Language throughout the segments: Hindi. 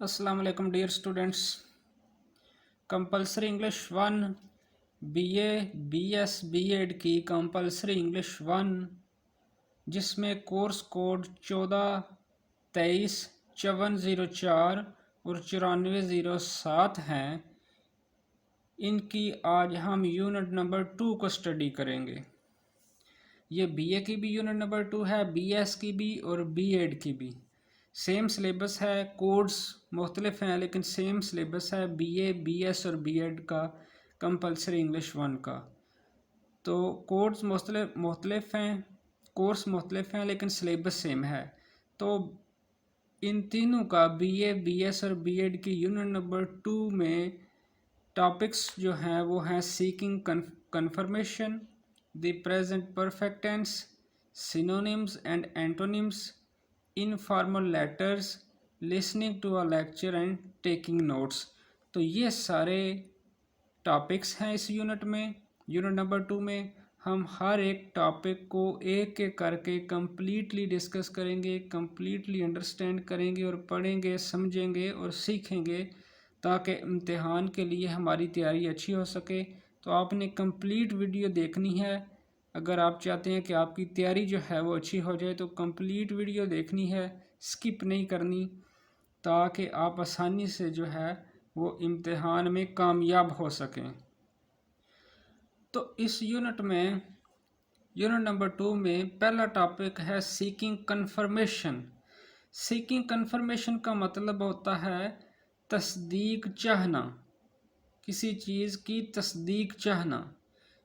अस्सलाम वालेकुम dear students. Compulsory English one BA BS BEd की कंपलसरी इंग्लिश वन, जिसमें कोर्स कोड 14235404 और 9407 हैं। इनकी आज हम यूनिट नंबर 2 को स्टडी करेंगे। ये बीए की भी यूनिट नंबर 2 है, बीएस की भी और बीएड की भी। सेम सिलेबस है, कोड्स मुख्तलिफ हैं लेकिन सेम सिलेबस है बीए बीएस और बीएड का कंपलसरी इंग्लिश वन का। तो कोड्स मुख्तलिफ हैं, कोर्स मुख्तलिफ हैं लेकिन सिलेबस सेम है। तो इन तीनों का बीए बीएस और बीएड की यूनिट नंबर 2 में टॉपिक्स जो हैं वो हैं seeking confirmation, the present perfect tense, synonyms and antonyms, informal letters, listening to a lecture and taking notes. तो ये सारे टॉपिक्स हैं इस यूनिट में। यूनिट नंबर 2 में हम हर एक टॉपिक को एक एक करके कंप्लीटली डिस्कस करेंगे, कंप्लीटली अंडरस्टैंड करेंगे और पढ़ेंगे, समझेंगे और सीखेंगे ताकि इम्तिहान के लिए हमारी तैयारी अच्छी हो सके। तो आपने कंप्लीट वीडियो देखनी है। अगर आप चाहते हैं कि आपकी तैयारी जो है वो अच्छी हो जाए तो कंप्लीट वीडियो देखनी है, स्किप नहीं करनी, ताकि आप आसानी से जो है वो इम्तिहान में कामयाब हो सकें। तो इस यूनिट में, यूनिट नंबर 2 में पहला टॉपिक है सीकिंग कन्फर्मेशन। सीकिंग कन्फर्मेशन का मतलब होता है तस्दीक चाहना, किसी चीज़ की तस्दीक चाहना।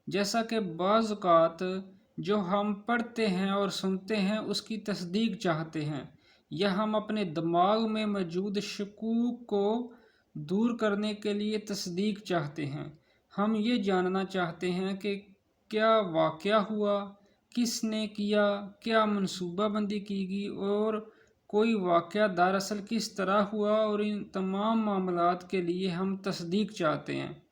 जैसा कि बाज़ औक़ात जो हम पढ़ते हैं और सुनते हैं उसकी तस्दीक चाहते हैं, या हम अपने दिमाग में मौजूद शकूक को दूर करने के लिए तस्दीक चाहते हैं। हम ये जानना चाहते हैं कि क्या वाक़या हुआ, किसने किया, क्या मनसूबाबंदी की गई और कोई वाक़या दरअसल किस तरह हुआ, और इन तमाम मामलात के लिए हम तस्दीक चाहते हैं।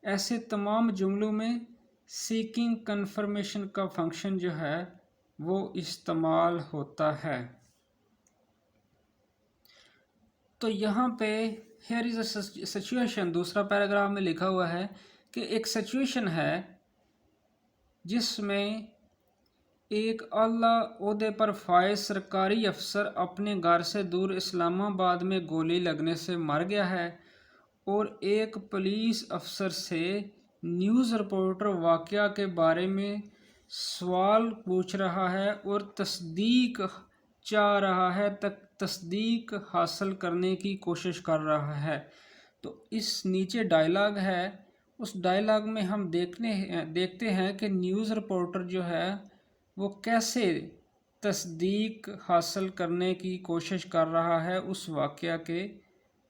ऐसे तमाम जुमलों में सीकिंग कन्फर्मेशन का फंक्शन जो है वो इस्तेमाल होता है। तो यहाँ पे हियर इज़ अ सिचुएशन, दूसरा पैराग्राफ में लिखा हुआ है कि एक सिचुएशन है जिसमें एक आला ओहदे पर फायज सरकारी अफसर अपने घर से दूर इस्लामाबाद में गोली लगने से मर गया है, और एक पुलिस अफसर से न्यूज़ रिपोर्टर वाक़या के बारे में सवाल पूछ रहा है और तस्दीक चाह रहा है, तस्दीक हासिल करने की कोशिश कर रहा है। तो इस नीचे डायलॉग है, उस डायलॉग में हम देखते हैं कि न्यूज़ रिपोर्टर जो है वो कैसे तस्दीक हासिल करने की कोशिश कर रहा है उस वाक़या के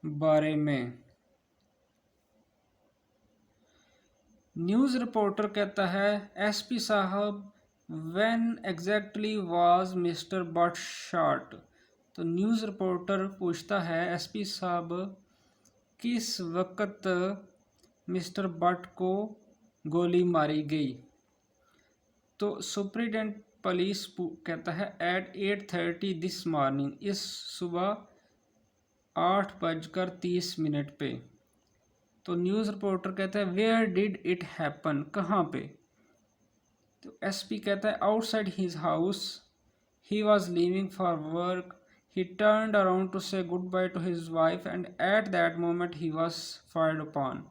बारे में। न्यूज़ रिपोर्टर कहता है, एसपी साहब, when exactly was mister but shot. तो न्यूज़ रिपोर्टर पूछता है, एसपी साहब किस वक्त मिस्टर बट को गोली मारी गई। तो सुप्रिटेंडेंट पुलिस कहता है, एट 8:30 दिस मॉर्निंग, इस सुबह 8:30 पे। तो न्यूज़ रिपोर्टर कहता है, वेयर डिड इट हैपन, कहाँ पे। तो एसपी कहता है, outside his house, he was leaving for work, he turned around to say good bye to his wife and at that moment he was fired upon.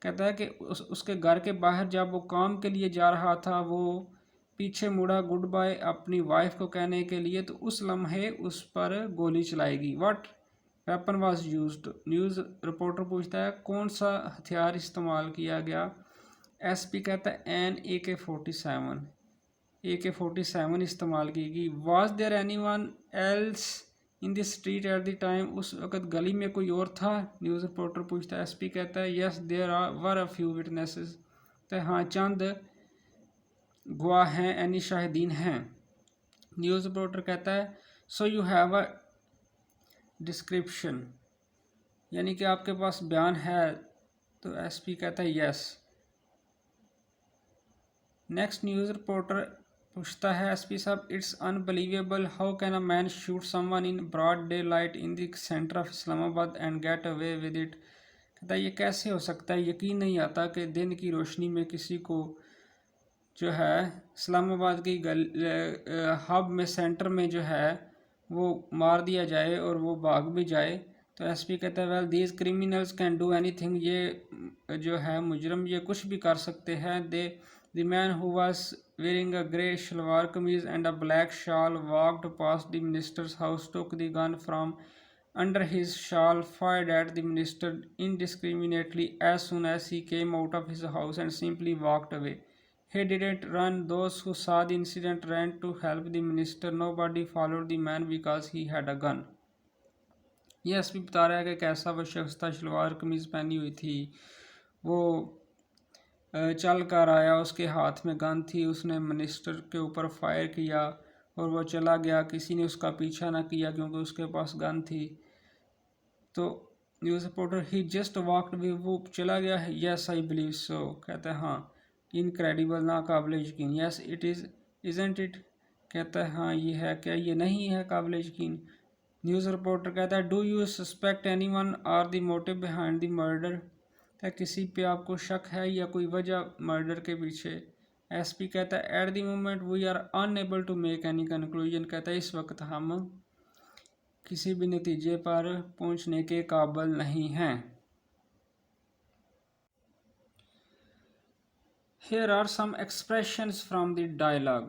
कहता है कि उसके घर के बाहर जब वो काम के लिए जा रहा था, वो पीछे मुड़ा गुड बाय अपनी वाइफ को कहने के लिए, तो उस लम्हे उस पर गोली चलाएगी। What weapon was used. News reporter पूछता है, कौन सा हथियार इस्तेमाल किया गया। एसपी कहता है, एन AK-47, AK-47 इस्तेमाल की गई। Was there anyone else in the street at the time, उस वक़्त गली में कोई और था। न्यूज़ रिपोर्टर पूछता है, एसपी कहता है, yes there were a few witnesses. तो हाँ, चंद गवाह हैं, यानी शाहिदीन हैं। न्यूज़ रिपोर्टर कहता है, so you have a description, यानी कि आपके पास बयान है। तो एसपी कहता है, यस। नेक्स्ट न्यूज़ रिपोर्टर पूछता है एसपी साहब, it's unbelievable, how can a man shoot someone in broad daylight in the centre of Islamabad and get away with it. कहता है ये कैसे हो सकता है, यकीन नहीं आता कि दिन की रोशनी में किसी को जो है इस्लामाबाद की हब में सेंटर में जो है वो मार दिया जाए और वो भाग भी जाए। तो एसपी कहता है well these criminals can do anything, ये जो है मुजरम ये कुछ भी कर सकते हैं। The man who was wearing a grey shalwar kameez and a black shawl walked past the minister's house, took the gun from under his shawl, fired at the minister indiscriminately as soon as he came out of his house and simply walked away. He didn't run. Those who saw the incident ran to help the minister. Nobody followed the man because he had a gun. ये एसपी बता रहा है कि कैसा वो शख्स था, शलवार कमीज़ पहनी हुई थी, वो चल कर आया, उसके हाथ में गन थी, उसने मिनिस्टर के ऊपर फायर किया और वो चला गया, किसी ने उसका पीछा ना किया क्योंकि उसके पास गन थी। तो न्यूज़ रिपोर्टर, ही जस्ट वॉकड वे, वो चला गया है। यस आई बिलीव सो, कहता है हाँ, इनक्रेडिबल, नाकाबिल यकीन। Yes it is, isn't it, कहता है हाँ ये है, क्या ये नहीं है काबिल यकीन। न्यूज़ रिपोर्टर कहता है do you suspect anyone or the motive behind the murder, क्या किसी पे आपको शक है या कोई वजह मर्डर के पीछे। एसपी कहता है at the moment we are unable to make any conclusion, कहता है इस वक्त हम किसी भी नतीजे पर पहुंचने के काबिल नहीं हैं। Here are some expressions from the dialogue।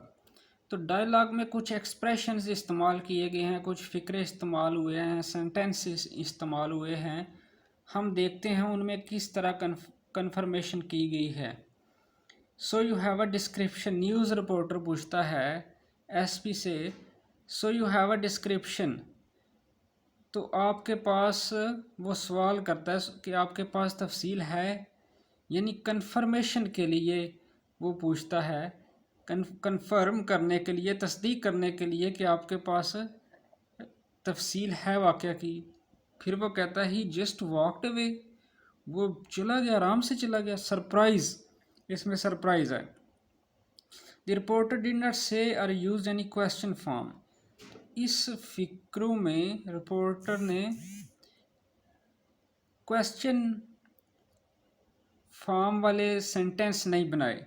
तो डायलॉग में कुछ एक्सप्रेशंस इस्तेमाल किए गए हैं, कुछ फ़िक्रे इस्तेमाल हुए हैं, सेंटेंसेस इस्तेमाल हुए हैं। हम देखते हैं उनमें किस तरह कन्फर्मेशन की गई है। So you have a description, news reporter पूछता है एसपी से, so you have a description, तो आपके पास, वो सवाल करता है कि आपके पास तफसील है, यानी कन्फर्मेशन के लिए वो पूछता है, कन्फर्म करने के लिए, तस्दीक करने के लिए कि आपके पास तफसील है वाक़या की। फिर वो कहता है ही जस्ट वॉकड अवे, वो चला गया, आराम से चला गया। सरप्राइज़, इसमें सरप्राइज़ है। द रिपोर्टर डिड नॉट से और यूज एनी क्वेश्चन फॉर्म, इस फिक्रों में रिपोर्टर ने क्वेश्चन फॉर्म वाले सेंटेंस नहीं बनाए,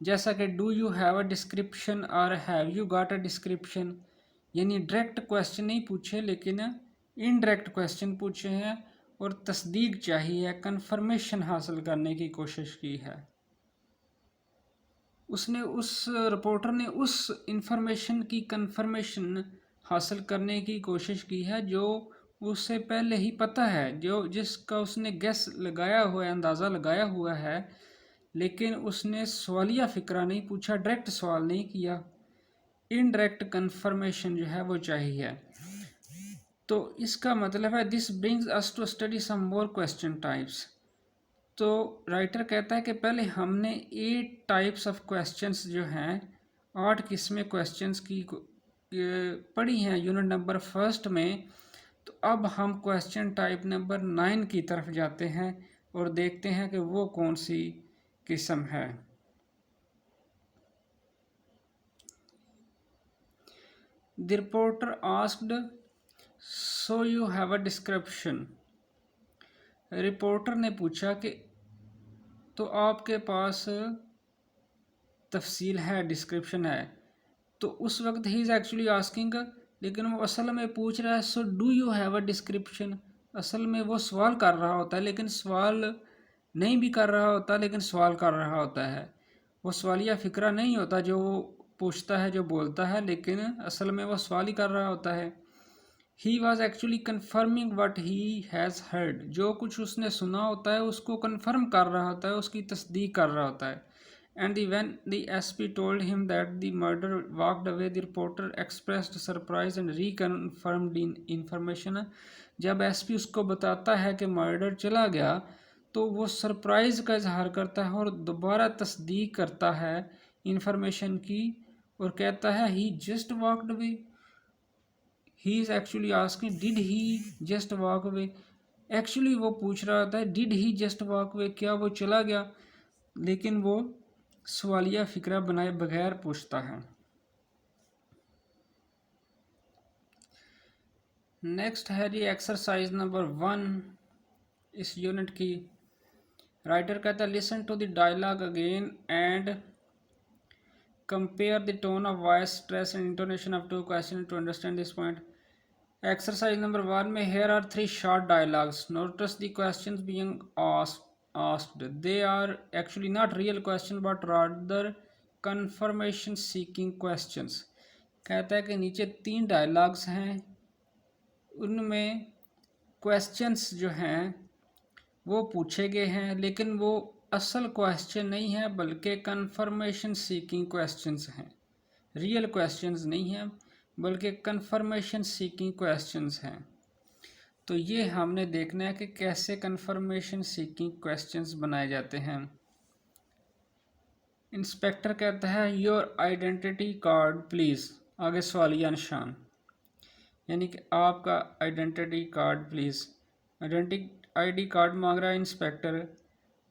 जैसा कि do you have a description और have you got a description, यानी डायरेक्ट क्वेश्चन नहीं पूछे लेकिन इनडायरेक्ट क्वेश्चन पूछे हैं और तस्दीक चाहिए, कंफर्मेशन हासिल करने की कोशिश की है। उसने, उस रिपोर्टर ने उस इंफॉर्मेशन की कंफर्मेशन हासिल करने की कोशिश की है जो उससे पहले ही पता है, जो जिसका उसने गेस लगाया हुआ है, अंदाज़ा लगाया हुआ है, लेकिन उसने सवालिया फ़िक्रा नहीं पूछा, डायरेक्ट सवाल नहीं किया, इनडायरेक्ट कंफर्मेशन जो है वो चाहिए। तो इसका मतलब है this brings us to study some more question types. तो राइटर कहता है कि पहले हमने 8 टाइप्स ऑफ क्वेश्चंस जो हैं, 8 किस्में क्वेश्चंस की पढ़ी हैं यूनिट नंबर 1 में। तो अब हम क्वेश्चन टाइप नंबर 9 की तरफ जाते हैं और देखते हैं कि वो कौन सी किस्म है। The reporter asked so you have a description, reporter ने पूछा कि तो आपके पास तफसील है, डिस्क्रिप्शन है। तो उस वक्त ही इज़ एक्चुअली आस्किंग, लेकिन वो असल में पूछ रहा है so do you have a description. असल में वो सवाल कर रहा होता है, लेकिन सवाल नहीं भी कर रहा होता, लेकिन सवाल कर रहा होता है। वो सवालिया फ़िक्रा नहीं होता जो वो पूछता है, जो बोलता है, लेकिन असल में वो सवाल ही कर रहा होता है। He was actually confirming what he has heard, जो कुछ उसने सुना होता है उसको कन्फर्म कर रहा होता है, उसकी तस्दीक कर रहा होता है। And when the SP told him that the murderer walked away, the reporter expressed surprise and reconfirmed information। जब SP उसको बताता है कि मर्डर चला गया, तो वो सरप्राइज का इजहार करता है और दोबारा तस्दीक करता है इंफॉर्मेशन की और कहता है he just walked away. He is actually asking did he just walk away. Actually वो पूछ रहा था did he just walk away, क्या वो चला गया, लेकिन वो सवालिया फिक्रा बनाए बगैर पूछता है। नेक्स्ट है जी एक्सरसाइज नंबर 1 इस यूनिट की। राइटर कहता है listen to the dialogue again and compare the tone of voice, stress and intonation of two question to understand this point. Exercise number 1 में here are 3 short dialogues, notice the questions being asked. They are actually not real questions but rather confirmation seeking questions. कहता है कि नीचे 3 डायलॉग्स हैं, उनमें क्वेश्चंस जो हैं वो पूछे गए हैं, लेकिन वो असल क्वेश्चन नहीं है बल्कि कंफर्मेशन सीकिंग क्वेश्चंस हैं। रियल क्वेश्चंस नहीं हैं बल्कि कंफर्मेशन सीकिंग क्वेश्चंस हैं। तो ये हमने देखना है कि कैसे कंफर्मेशन सीकिंग क्वेश्चंस बनाए जाते हैं। इंस्पेक्टर कहता है योर आइडेंटिटी कार्ड प्लीज़, आगे सवालिया निशान, यानी कि आपका identity card please. ID card मांग रहा है इंस्पेक्टर,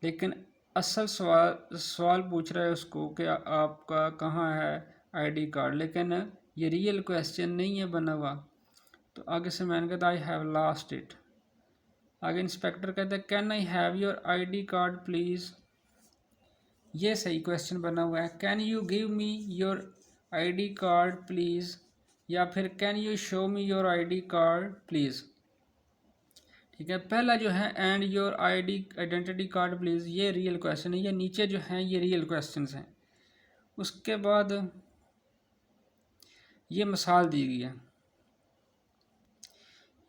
लेकिन असल सवाल पूछ रहा है उसको कि आपका कहाँ है आईडी कार्ड, लेकिन ये रियल क्वेश्चन नहीं है बना हुआ। तो आगे से मैंने कहता आई हैव लॉस्ट इट। आगे इंस्पेक्टर कहता है can I have your ID card please, ये सही क्वेश्चन बना हुआ है। Can you give me your ID card please, या फिर can you show me your ID card please. ठीक है, पहला जो है and your identity card please, ये रियल क्वेश्चन है, ये नीचे जो हैं ये रियल क्वेश्चंस हैं। उसके बाद ये मिसाल दी गई है,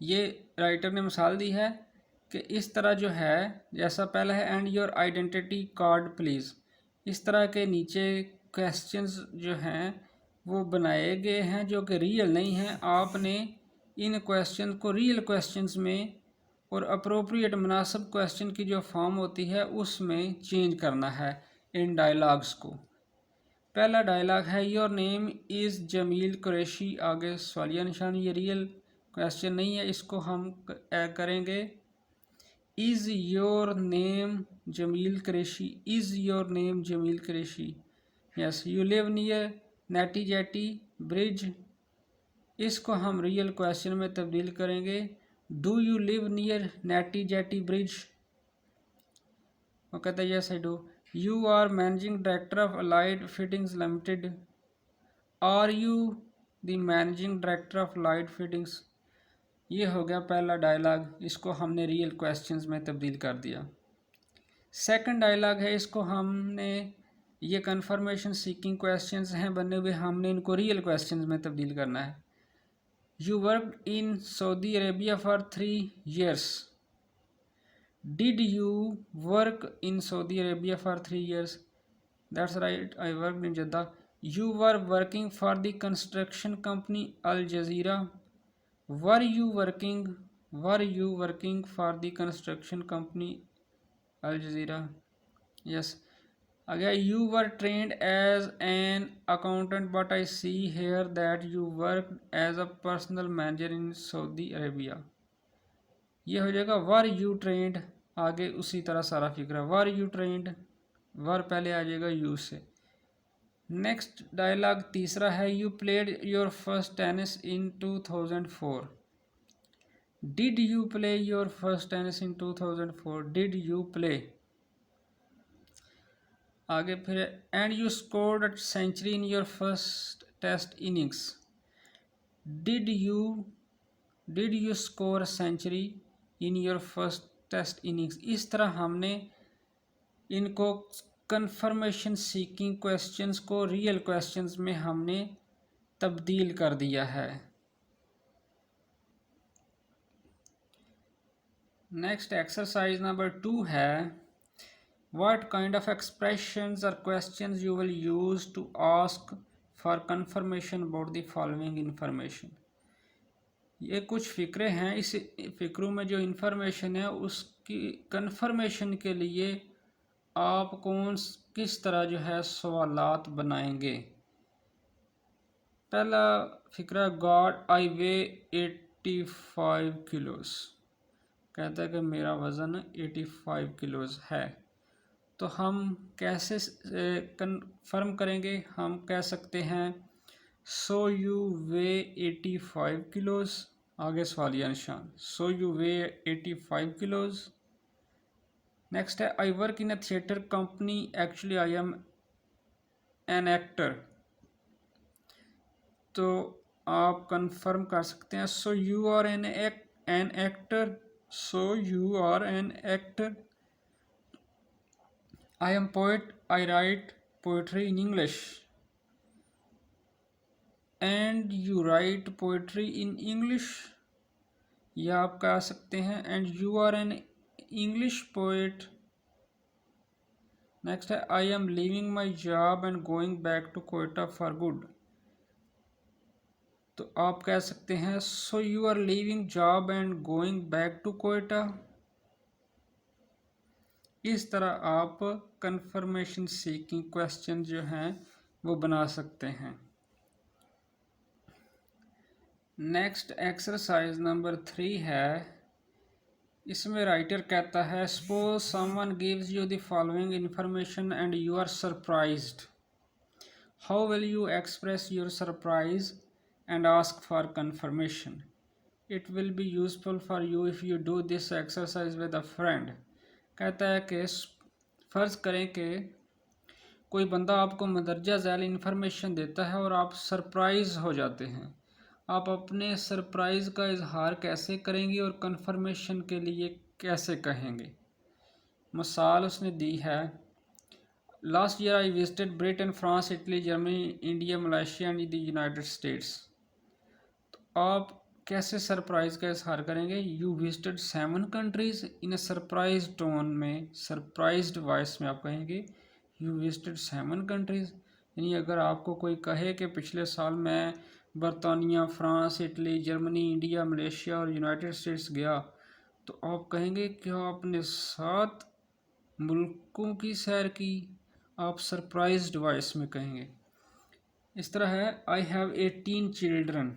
ये राइटर ने मिसाल दी है कि इस तरह जो है, जैसा पहला है and your identity card please, इस तरह के नीचे क्वेश्चंस जो हैं वो बनाए गए हैं जो कि रियल नहीं हैं। आपने इन क्वेश्चन को रियल क्वेश्चंस में और अप्रोप्रिएट मुनासिब क्वेश्चन की जो फॉर्म होती है उसमें चेंज करना है इन डायलॉग्स को। पहला डायलॉग है your name is Jamil Qureshi, आगे सवालिया निशान, ये रियल क्वेश्चन नहीं है, इसको हम करेंगे is your name Jameel Qureshi, is your name Jameel Qureshi, yes. You live near Native Jetty Bridge, इसको हम रियल क्वेश्चन में तब्दील करेंगे do you live near Native Jetty Bridge. वो कहता है yes I do. You are managing director of Allied Fittings Limited, are you the managing director of Allied Fittings. ये हो गया पहला डायलॉग, इसको हमने रियल क्वेश्चंस में तब्दील कर दिया। सेकंड डायलॉग है, इसको हमने, ये कंफर्मेशन सीकिंग क्वेश्चंस हैं बने हुए, हमने इनको रियल क्वेश्चंस में तब्दील करना है। You worked in Saudi Arabia for 3 years. Did you work in Saudi Arabia for 3 years? That's right, I worked in Jeddah. You were working for the construction company Al Jazeera. Were you working for the construction company Al Jazeera? Yes. Again, you were trained as an accountant, but I see here that you worked as a personal manager in Saudi Arabia. ये हो जाएगा वर यू ट्रेंड, आगे उसी तरह सारा फिक्र है, वर यू ट्रेंड, वर पहले आ जाएगा यू से। नेक्स्ट डायलॉग तीसरा है you played your first tennis in 2004। Did you play your first tennis in 2004, did you play. आगे फिर and you scored a century in your first test innings, did you score a century in your first test innings. इस तरह हमने इनको कंफर्मेशन सीकिंग क्वेश्चंस को रियल क्वेश्चंस में हमने तब्दील कर दिया है। नेक्स्ट एक्सरसाइज नंबर 2 है What kind of expressions or questions you will use to ask for confirmation about the following information। ये कुछ फ़िक्रे हैं, इस फ़िक्रों में जो इन्फॉर्मेशन है उसकी कंफर्मेशन के लिए आप किस तरह जो है सवालात बनाएंगे। पहला फ़िक्रा गॉड आई वे 85 किलोस, कहता है कि मेरा वज़न 85 किलोस है। तो हम कैसे कंफर्म करेंगे? हम कह सकते हैं सो यू वे 85 किलोज, आगे सवालिया निशान, so you weigh 85 kilos. Next है I work in a theatre company, actually I am an actor. तो आप कंफर्म कर सकते हैं so you are an actor, so you are an actor. I am poet, I write poetry in English, and you write poetry in English. या आप कह सकते हैं and you are an English poet. Next है I am leaving my job and going back to Quetta for good. तो आप कह सकते हैं so you are leaving job and going back to Quetta. इस तरह आप कंफर्मेशन सीकिंग क्वेश्चन जो हैं वो बना सकते हैं। नेक्स्ट एक्सरसाइज नंबर 3 है, इसमें राइटर कहता है suppose someone gives you the following information and you are surprised, how will you express your surprise and ask for confirmation. It will be useful for you if you do this exercise with a friend. कहता है कि फ़र्ज़ करें कि कोई बंदा आपको मंदरजा झैल इंफॉर्मेशन देता है और आप सरप्राइज़ हो जाते हैं। आप अपने सरप्राइज़ का इजहार कैसे करेंगे और कंफर्मेशन के लिए कैसे कहेंगे? मिसाल उसने दी है, last year I visited Britain, France, Italy, Germany, India, Malaysia and the United states. तो आप कैसे सरप्राइज़ का इजहार करेंगे? You visited 7 countries in a surprise tone में, सरप्राइज्ड वॉइस में आप कहेंगे यू विजिटेड 7 कंट्रीज़। यानी अगर आपको कोई कहे कि पिछले साल मैं बरतानिया, France, Italy, Germany, India, Malaysia और यूनाइटेड स्टेट्स गया, तो आप कहेंगे क्या आपने 7 मुल्कों की सैर की? आप सरप्राइज्ड वॉइस में कहेंगे। इस तरह है आई हैव 18 चिल्ड्रन।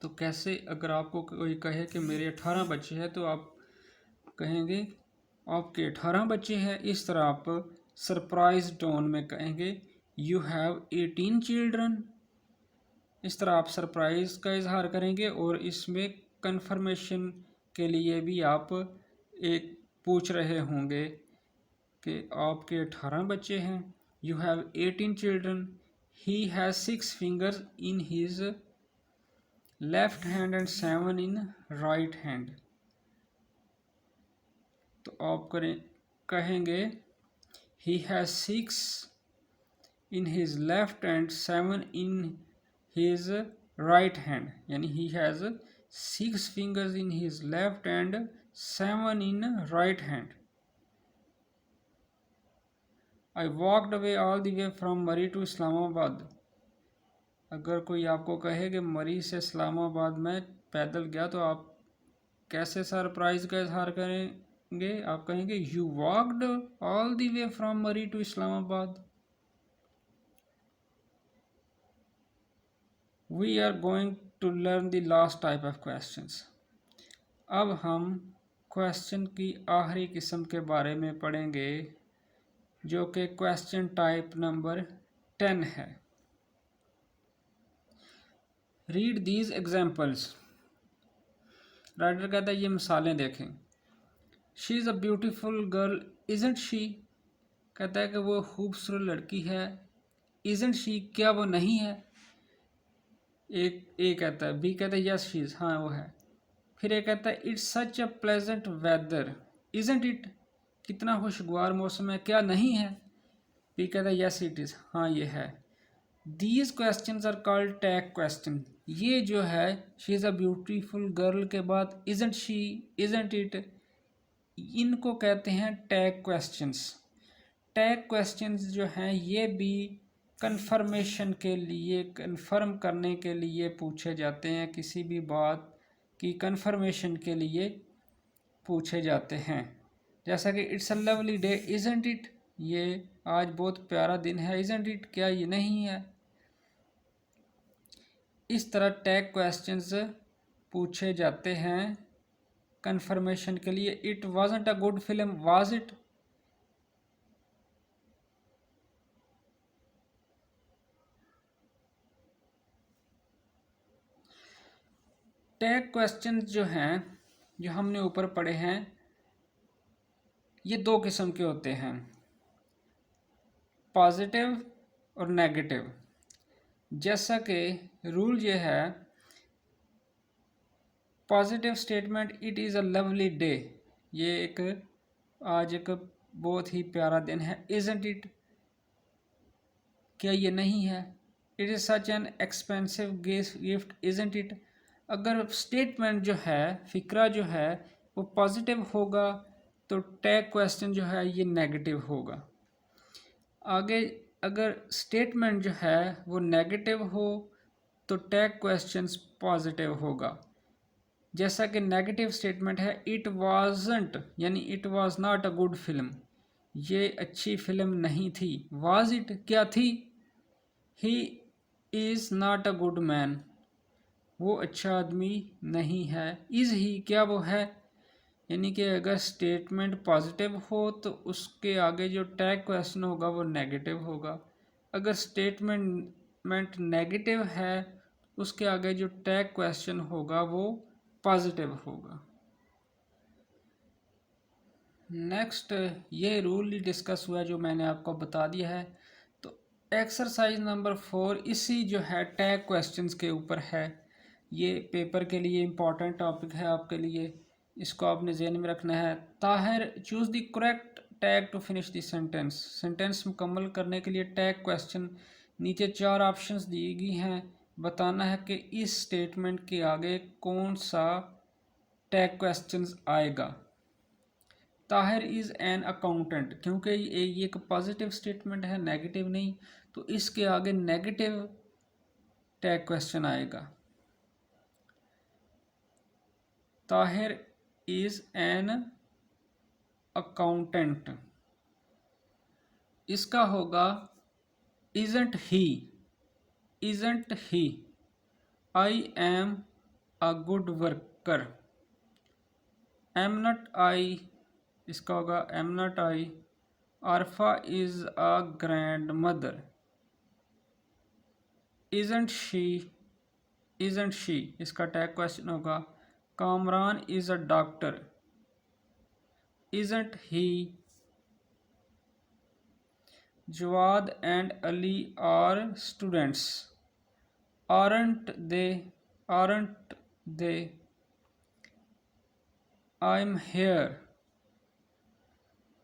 तो कैसे अगर आपको कोई कहे कि मेरे 18 बच्चे हैं, तो आप कहेंगे आपके 18 बच्चे हैं। इस तरह आप सरप्राइज टोन में कहेंगे यू हैव 18 चिल्ड्रन। इस तरह आप सरप्राइज़ का इजहार करेंगे और इसमें कंफर्मेशन के लिए भी आप एक पूछ रहे होंगे कि आपके 18 बच्चे हैं। You have 18 children, he has 6 fingers in his left hand and 7 in right hand. तो आप कहेंगे he has 6 in his left and 7 in his right hand, यानी he has 6 fingers in his left and 7 in right hand. I walked away all the way from Murree to Islamabad. अगर कोई आपको कहे कि मरी से इस्लामाबाद में पैदल गया, तो आप कैसे सरप्राइज का इजहार करेंगे? आप कहेंगे you walked all the way from Murree to Islamabad. We are going to learn the last type of questions. अब हम क्वेश्चन की आखिरी किस्म के बारे में पढ़ेंगे, जो कि क्वेश्चन टाइप नंबर 10 है। Read these examples. राइटर कहता है ये मिसालें देखें। She is a beautiful girl, isn't she. कहता है कि वो खूबसूरत लड़की है। इजंट शी, क्या वो नहीं है? एक ए कहता है, बी कहता है यस शी इज़, हाँ वो है। फिर एक कहता है it's such a pleasant weather, isn't it, कितना खुशगवार मौसम है, क्या नहीं है? बी कहता है यस इट इज़, हाँ ये है। These question are called tag question. ये जो है she is a beautiful girl के बाद इजंट शी, इजंट इट, इनको कहते हैं टैग क्वेश्चंस। टैग क्वेश्चंस जो हैं ये भी कंफर्मेशन के लिए, कंफर्म करने के लिए पूछे जाते हैं। किसी भी बात की कंफर्मेशन के लिए पूछे जाते हैं। जैसा कि it's a lovely day, isn't it, ये आज बहुत प्यारा दिन है, इजंट इट, क्या ये नहीं है? इस तरह टैग क्वेश्चंस पूछे जाते हैं कंफर्मेशन के लिए। It wasn't a good film, was it, tag question जो हैं, जो हमने ऊपर पढ़े हैं, ये दो किस्म के होते हैं, पॉजिटिव और नेगेटिव। जैसा कि रूल ये है, positive statement it is a lovely day, ये एक आज एक बहुत ही प्यारा दिन है, इजंट इट, क्या ये नहीं है, it is such an expensive gift, isn't it. अगर स्टेटमेंट जो है, फिक्रा जो है वो पॉजिटिव होगा तो टैग क्वेश्चन जो है ये नेगेटिव होगा। आगे अगर स्टेटमेंट जो है वो नेगेटिव हो तो टैग क्वेश्चंस पॉजिटिव होगा। जैसा कि नेगेटिव स्टेटमेंट है, इट वाजंट यानी it was not a good film, ये अच्छी फिल्म नहीं थी। वाज इट, क्या थी। He is not a good man, वो अच्छा आदमी नहीं है। इज़ ही, क्या वो है। यानी कि अगर स्टेटमेंट पॉजिटिव हो तो उसके आगे जो टैग क्वेश्चन होगा वो नेगेटिव होगा। अगर स्टेटमेंट नेगेटिव है उसके आगे जो टैग क्वेश्चन होगा वो पॉजिटिव होगा। नेक्स्ट ये रूल ही डिस्कस हुआ जो मैंने आपको बता दिया है। तो एक्सरसाइज नंबर 4 इसी जो है टैग क्वेश्चंस के ऊपर है। ये पेपर के लिए इम्पॉर्टेंट टॉपिक है आपके लिए, इसको आपने ज़हन में रखना है। Tahir choose the correct tag to finish the sentence, sentence मुकम्मल करने के लिए टैग क्वेश्चन, नीचे 4 ऑप्शंस दी गई हैं, बताना है कि इस स्टेटमेंट के आगे कौन सा टैग क्वेश्चंस आएगा। ताहिर इज़ एन अकाउंटेंट, क्योंकि ये एक पॉजिटिव स्टेटमेंट है, नेगेटिव नहीं, तो इसके आगे नेगेटिव टैग क्वेश्चन आएगा। ताहिर इज़ एन अकाउंटेंट, इसका होगा isn't he, isn't he. I am a good worker, am not I, इसका होगा am not I. Arfa is a grandmother, isn't she, isn't she, इसका टैग क्वेश्चन होगा Kamran is a doctor, isn't he. Jawad and Ali are students, aren't they, aren't they. I am here,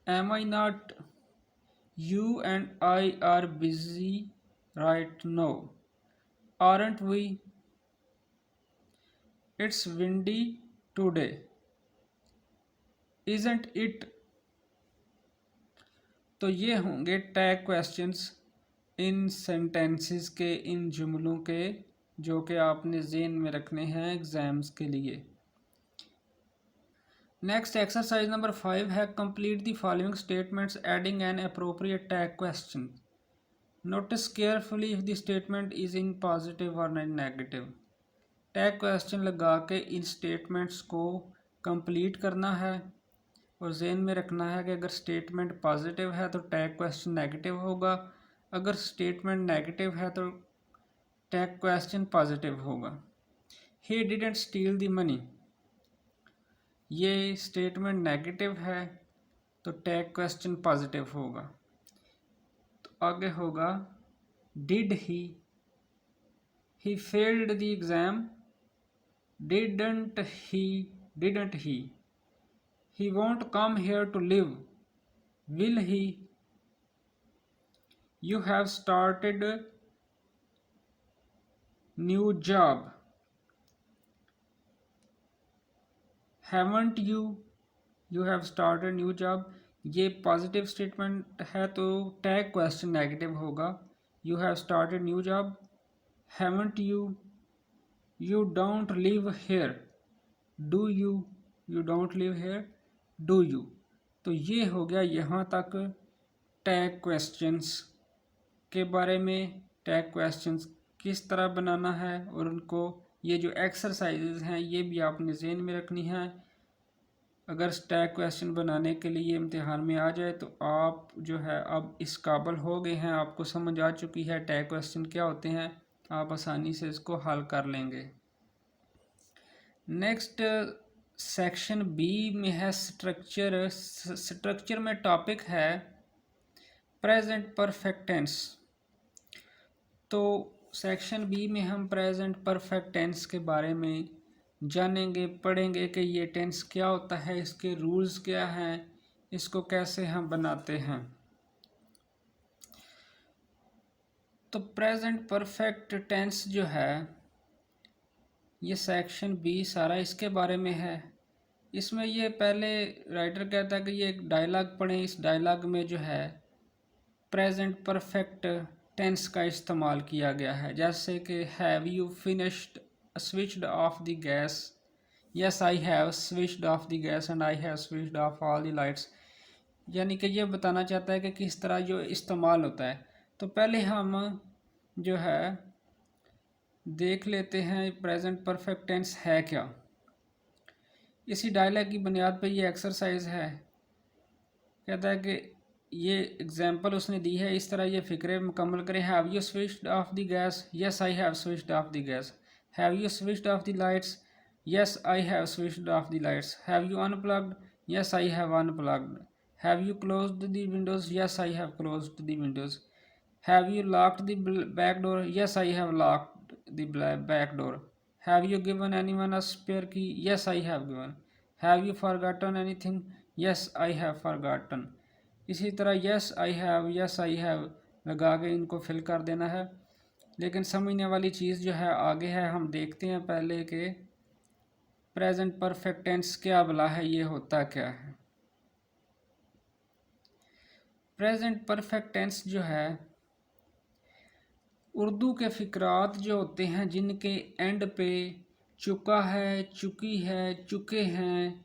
am I not, you and I are busy right now, aren't we? It's windy today, isn't it? तो ये होंगे टैग क्वेश्चंस इन सेंटेंसेस के, इन जुमलों के, जो कि आपने ज़हन में रखने हैं एग्ज़ाम्स के लिए। नेक्स्ट एक्सरसाइज नंबर 5 है, complete the following statements adding an appropriate tag question. Notice carefully if the statement is in positive और नेगेटिव। टैग क्वेश्चन लगा के इन स्टेटमेंट्स को कंप्लीट करना है और ज़हन में रखना है कि अगर स्टेटमेंट पॉजिटिव है तो टैग क्वेश्चन नेगेटिव होगा, अगर स्टेटमेंट नेगेटिव है तो टैग क्वेश्चन पॉजिटिव होगा। He didn't steel the money, ये स्टेटमेंट नेगेटिव है तो टैग क्वेश्चन पॉजिटिव होगा। तो आगे होगा did he failed the exam, didn't he, didn't he won't come here to live, will he? You have started a new job, haven't you? You have started new job, ये पॉजिटिव स्टेटमेंट है तो टैग क्वेश्चन नेगेटिव होगा। You have started new job, haven't you? You don't live here, do you? You don't live here, do you? तो ये हो गया यहाँ तक टैग क्वेश्चंस के बारे में, टैग क्वेश्चंस किस तरह बनाना है और उनको, ये जो एक्सरसाइजेज हैं ये भी आपने ज़हन में रखनी है। अगर टैग क्वेश्चन बनाने के लिए इम्तिहान में आ जाए तो आप जो है अब इस काबिल हो गए हैं, आपको समझ आ चुकी है टैग क्वेश्चन क्या होते हैं, आप आसानी से इसको हल कर लेंगे। नेक्स्ट सेक्शन बी में है स्ट्रक्चर। स्ट्रक्चर में टॉपिक है प्रेजेंट परफेक्ट टेंस। तो सेक्शन बी में हम प्रेजेंट परफेक्ट टेंस के बारे में जानेंगे, पढ़ेंगे कि ये टेंस क्या होता है, इसके रूल्स क्या हैं, इसको कैसे हम बनाते हैं। तो प्रेजेंट परफेक्ट टेंस जो है ये सेक्शन बी सारा इसके बारे में है। इसमें ये पहले राइटर कहता है कि ये एक डायलॉग पढ़ें। इस डायलॉग में जो है प्रेजेंट परफेक्ट टेंस का इस्तेमाल किया गया है, जैसे कि have you finished switched off the gas, yes I have switched off the gas and I have switched of all the lights. यानी कि ये बताना चाहता है कि किस तरह जो इस्तेमाल होता है। तो पहले हम जो है देख लेते हैं प्रेजेंट परफेक्ट टेंस है क्या। इसी डायलॉग की बुनियाद पर ये एक्सरसाइज है। कहता है कि ये एग्जाम्पल उसने दी है, इस तरह ये फिक्रे मुकम्मल करें। Have you switched off the gas, yes I have switched off the gas. Have you switched off the lights, yes I have switched off the lights. Have you unplugged, yes I have unplugged. Have you closed the windows, yes I have closed the windows. Have you locked the back door, yes I have locked the back door. Have you given anyone a spare key, yes I have given. Have you forgotten anything, yes I have forgotten. इसी तरह यस आई हैव लगा के इनको फिल कर देना है। लेकिन समझने वाली चीज़ जो है आगे है, हम देखते हैं पहले कि प्रेजेंट परफेक्ट टेंस क्या भला है, ये होता क्या है। प्रेजेंट परफेक्ट टेंस जो है उर्दू के फ़िक्रात जो होते हैं जिनके एंड पे चुका है, चुकी है, चुके हैं,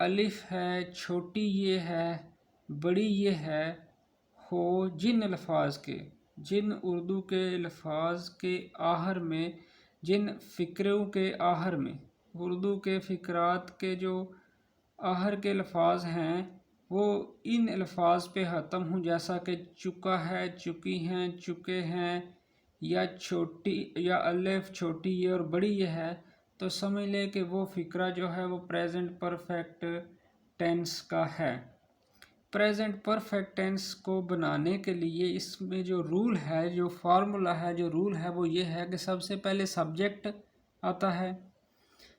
अलिफ है, छोटी ये है, बड़ी ये है, हो, जिन अल्फाज के, जिन उर्दू के अल्फाज के आहर में, जिन फ़िक्रों के आहर में, उर्दू के फ़िक्रात के जो आहर के अल्फाज हैं वो इन अल्फाज पे ख़त्म हूँ, जैसा कि चुका है, चुकी हैं, चुके हैं, या छोटी या अलिफ छोटी ये और बड़ी ये है, तो समझ लें कि वो फ़िक्रा जो है वो प्रेजेंट परफेक्ट टेंस का है। प्रेजेंट परफेक्ट टेंस को बनाने के लिए इसमें जो रूल है, जो फार्मूला है, जो रूल है वो ये है कि सबसे पहले सब्जेक्ट आता है,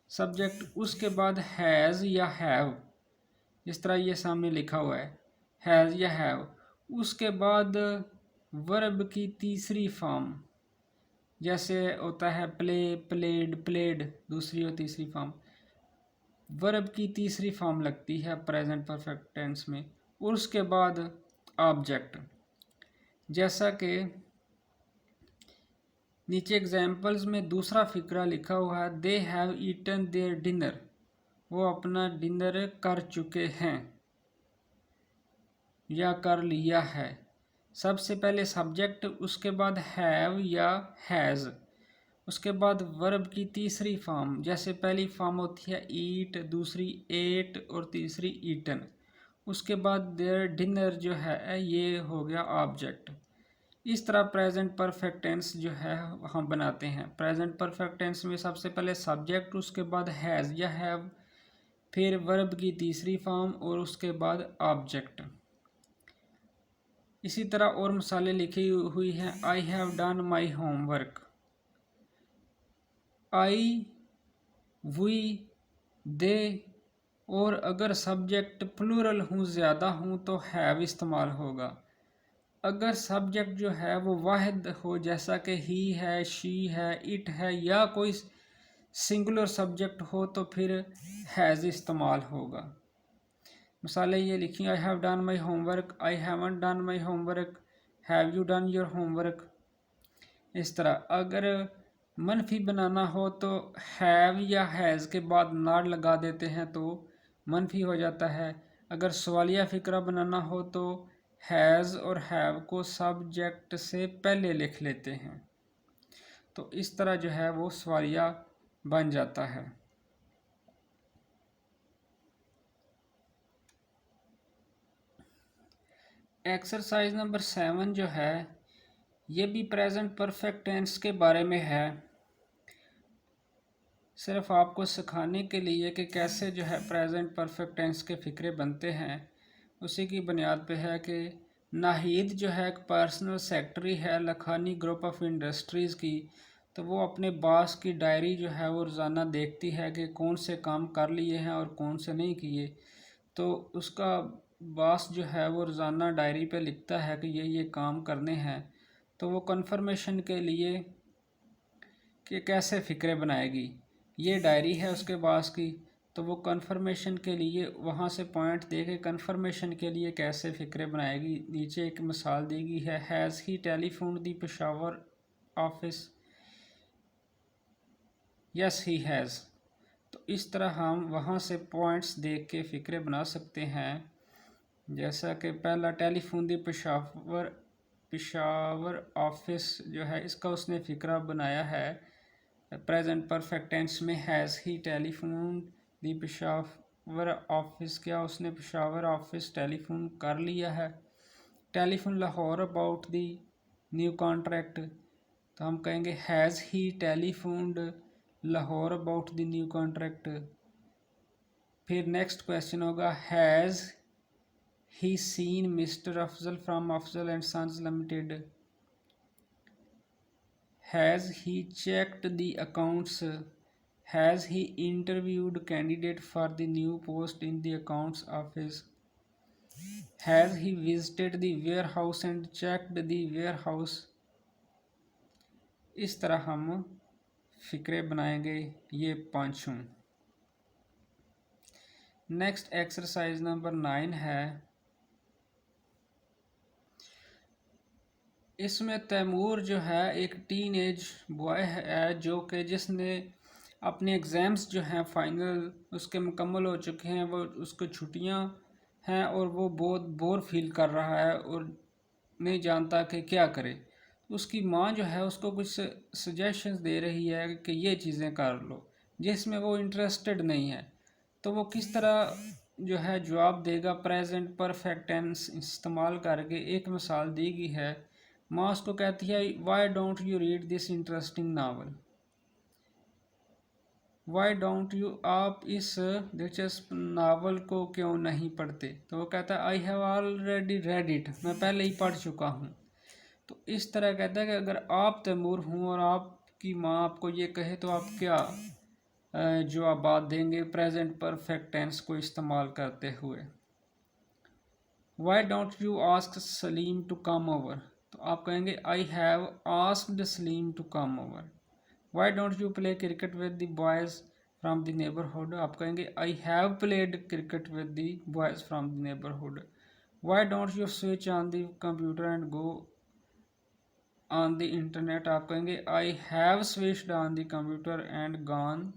सब्जेक्ट, उसके बाद हैज़ या हैव, जिस तरह ये सामने लिखा हुआ है हैज़ या हैव। उसके बाद वर्ब की तीसरी फॉर्म, जैसे होता है प्ले, प्लेड, प्लेड, दूसरी और तीसरी फॉर्म। वर्ब की तीसरी फॉर्म लगती है प्रेजेंट परफेक्ट टेंस में। और उसके बाद ऑब्जेक्ट, जैसा कि नीचे एग्जाम्पल्स में दूसरा फिक्रा लिखा हुआ है, they have eaten their dinner, वो अपना डिनर कर चुके हैं या कर लिया है। सबसे पहले सब्जेक्ट, उसके बाद हैव या हैज़, उसके बाद वर्ब की तीसरी फॉर्म, जैसे पहली फॉर्म होती है ईट, दूसरी एट और तीसरी ईटन। उसके बाद देयर डिनर जो है ये हो गया ऑब्जेक्ट। इस तरह प्रेजेंट परफेक्ट टेंस जो है हम बनाते हैं। प्रेजेंट परफेक्ट टेंस में सबसे पहले सब्जेक्ट, उसके बाद हैज़ या हैव, फिर वर्ब की तीसरी फॉर्म और उसके बाद ऑब्जेक्ट। इसी तरह और मिसालें लिखी हुई हैं। I have done my homework, I, we, they. और अगर सब्जेक्ट प्लूरल हूँ, ज़्यादा हूँ, तो हैव इस्तेमाल होगा। अगर सब्जेक्ट जो है वो वाहिद हो, जैसा कि ही है, शी है, इट है, या कोई सिंगुलर सब्जेक्ट हो, तो फिर हैज़ इस्तेमाल होगा। मिसालें ये लिखी, आई have done my homework, I haven't done my homework, have you done your homework. इस तरह अगर मनफी बनाना हो तो हैव या हैज़ के बाद नाट लगा देते हैं तो मनफी हो जाता है। अगर सवालिया फ़िक्रा बनाना हो तो हैज़ और हैव को सब्जेक्ट से पहले लिख लेते हैं, तो इस तरह जो है वो सवालिया बन जाता है। एक्सरसाइज नंबर 7 जो है ये भी प्रेजेंट परफेक्ट टेंस के बारे में है। सिर्फ आपको सिखाने के लिए कि कैसे जो है प्रेजेंट परफेक्ट टेंस के फ़िक्रे बनते हैं, उसी की बुनियाद पे है कि नाहिद जो है एक पर्सनल सेक्रेटरी है लखानी ग्रुप ऑफ इंडस्ट्रीज़ की। तो वो अपने बॉस की डायरी जो है वो रोज़ाना देखती है कि कौन से काम कर लिए हैं और कौन से नहीं किए। तो उसका बॉस जो है वो रोज़ाना डायरी पे लिखता है कि ये काम करने हैं। तो वो कंफर्मेशन के लिए कि कैसे फ़िक्रे बनाएगी, ये डायरी है उसके बॉस की, तो वो कंफर्मेशन के लिए वहाँ से पॉइंट दे के कंफर्मेशन के लिए कैसे फ़िक्रे बनाएगी। नीचे एक मिसाल दी गई है, has he telephone the Peshawar office, yes he has. तो इस तरह हम वहाँ से पॉइंट्स देख के फ़िक्रे बना सकते हैं। जैसा कि पहला टेलीफोन दी पेशावर ऑफिस जो है इसका उसने फ़िक्रा बनाया है प्रेजेंट परफेक्ट टेंस में। Has he telephone the Peshawar office, क्या उसने पेशावर ऑफिस टेलीफोन कर लिया है। Telephone Lahore about the new contract, तो हम कहेंगे has he telephoned Lahore about the new contract. फिर नेक्स्ट क्वेश्चन होगा, has he seen mister Afzal from Afzal and sons limited. Has he checked the accounts? Has he interviewed candidate for the new post in the accounts office? Has he visited the warehouse and checked the warehouse? इस तरह हम फ़िक्रे बनाएंगे ये पांचों। नेक्स्ट एक्सरसाइज नंबर 9 है। इसमें तैमूर जो है एक टीन एज बॉय है जो कि जिसने अपने एग्ज़ाम्स जो हैं फाइनल उसके मुकम्मल हो चुके हैं, वो उसको छुट्टियां हैं और वो बहुत बोर फील कर रहा है और नहीं जानता कि क्या करे। उसकी माँ जो है उसको कुछ सजेशंस दे रही है कि ये चीज़ें कर लो, जिसमें वो इंटरेस्टेड नहीं है। तो वो किस तरह जो है जवाब देगा प्रेजेंट परफेक्ट टेंस इस्तेमाल करके। एक मिसाल दी गई है, माँ उसको कहती है Y don't you read this interesting novel. Y don't you, आप इस दिलचस्प नावल को क्यों नहीं पढ़ते। तो वो कहता है I have already read it, मैं पहले ही पढ़ चुका हूँ। तो इस तरह कहता है कि अगर आप तैमूर हों और आपकी माँ आपको ये कहे तो आप क्या जवाब देंगे प्रेजेंट परफेक्ट टेंस को इस्तेमाल करते हुए। Why don't you ask Salim to come over, तो आप कहेंगे I have asked Salim to come over. Why don't you play cricket with the boys from the neighbourhood, आप कहेंगे I have played cricket with the boys from the neighbourhood. Why don't you switch on the computer and go on the internet, आप कहेंगे I have switched on the computer and gone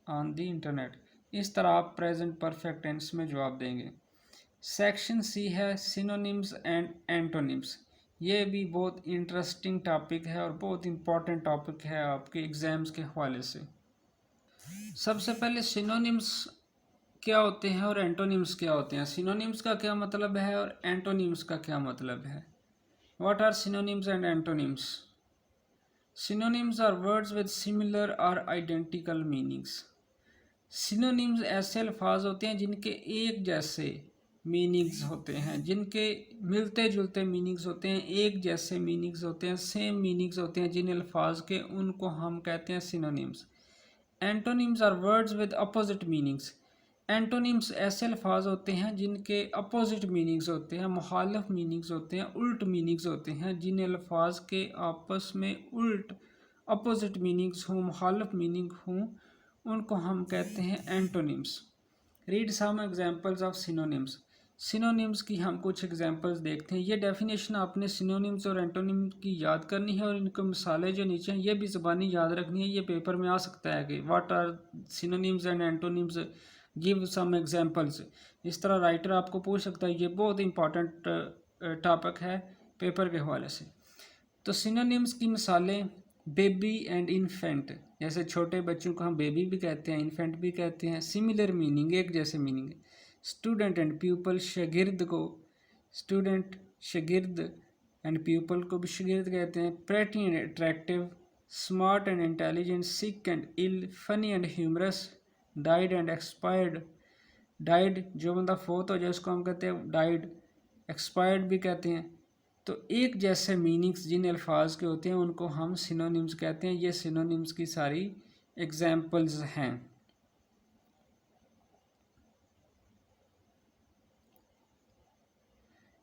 on the internet. इस तरह आप प्रेजेंट परफेक्ट टेंस में जवाब देंगे। सेक्शन सी है सिनोनिम्स एंड एंटोनिम्स। ये भी बहुत इंटरेस्टिंग टॉपिक है और बहुत इंपॉर्टेंट टॉपिक है आपके एग्ज़ाम्स के हवाले से। सबसे पहले सिनोनिम्स क्या होते हैं और एंटोनिम्स क्या होते हैं। सिनोनिम्स का क्या मतलब है और एंटोनिम्स का क्या मतलब है। What are synonyms and antonyms. Synonyms are words with similar or identical meanings. Synonyms ऐसे अल्फाज होते हैं जिनके एक जैसे मीनिंग्स होते हैं, जिनके मिलते जुलते मीनिंग्स होते हैं, एक जैसे मीनिंग्स होते हैं, सेम मीनिंग्स होते हैं जिन अल्फाज के, उनको हम कहते हैं synonyms. Antonyms are words with opposite meanings. Antonyms ऐसे अल्फाज होते हैं जिनके अपोजिट मीनिंग्स होते हैं, मुखालिफ मीनिंग्स होते हैं, उल्ट मीनिंग्स होते हैं। जिन अल्फाज के आपस में उल्ट अपोजिट मीनिंग्स हों, मुखालिफ मीनिंग हों, उनको हम कहते हैं antonyms. Read some examples of synonyms. Synonyms की हम कुछ एग्जांपल्स देखते हैं। ये डेफिनेशन आपने सिनोनिम्स और एंटोनिम की याद करनी है और इनको मिसालें जो नीचे हैं ये भी ज़बानी याद रखनी है। ये पेपर में आ सकता है कि what are synonyms and antonyms, give some examples. इस तरह राइटर आपको पूछ सकता है। ये बहुत इंपॉर्टेंट टॉपिक है पेपर के हवाले से। तो सिनोनिम्स की मिसालें बेबी एंड इन्फेंट, जैसे छोटे बच्चों को हम बेबी भी कहते हैं, इन्फेंट भी कहते हैं। सिमिलर मीनिंग, एक जैसे मीनिंग। स्टूडेंट एंड प्यूपल, शागिर्द को स्टूडेंट, शागिर्द एंड प्यूपल को भी शागिर्द कहते हैं। Pretty and attractive, smart and intelligent, sick and ill, funny and humorous, died and expired. Died जो बंदा फोत हो जाए उसको हम कहते हैं डाइड, एक्सपायर्ड भी कहते हैं। तो एक जैसे मीनिंग्स जिन अल्फाज के होते हैं उनको हम सिनोनिम्स कहते हैं। ये सिनोनिम्स की सारी एग्जाम्पल्स हैं।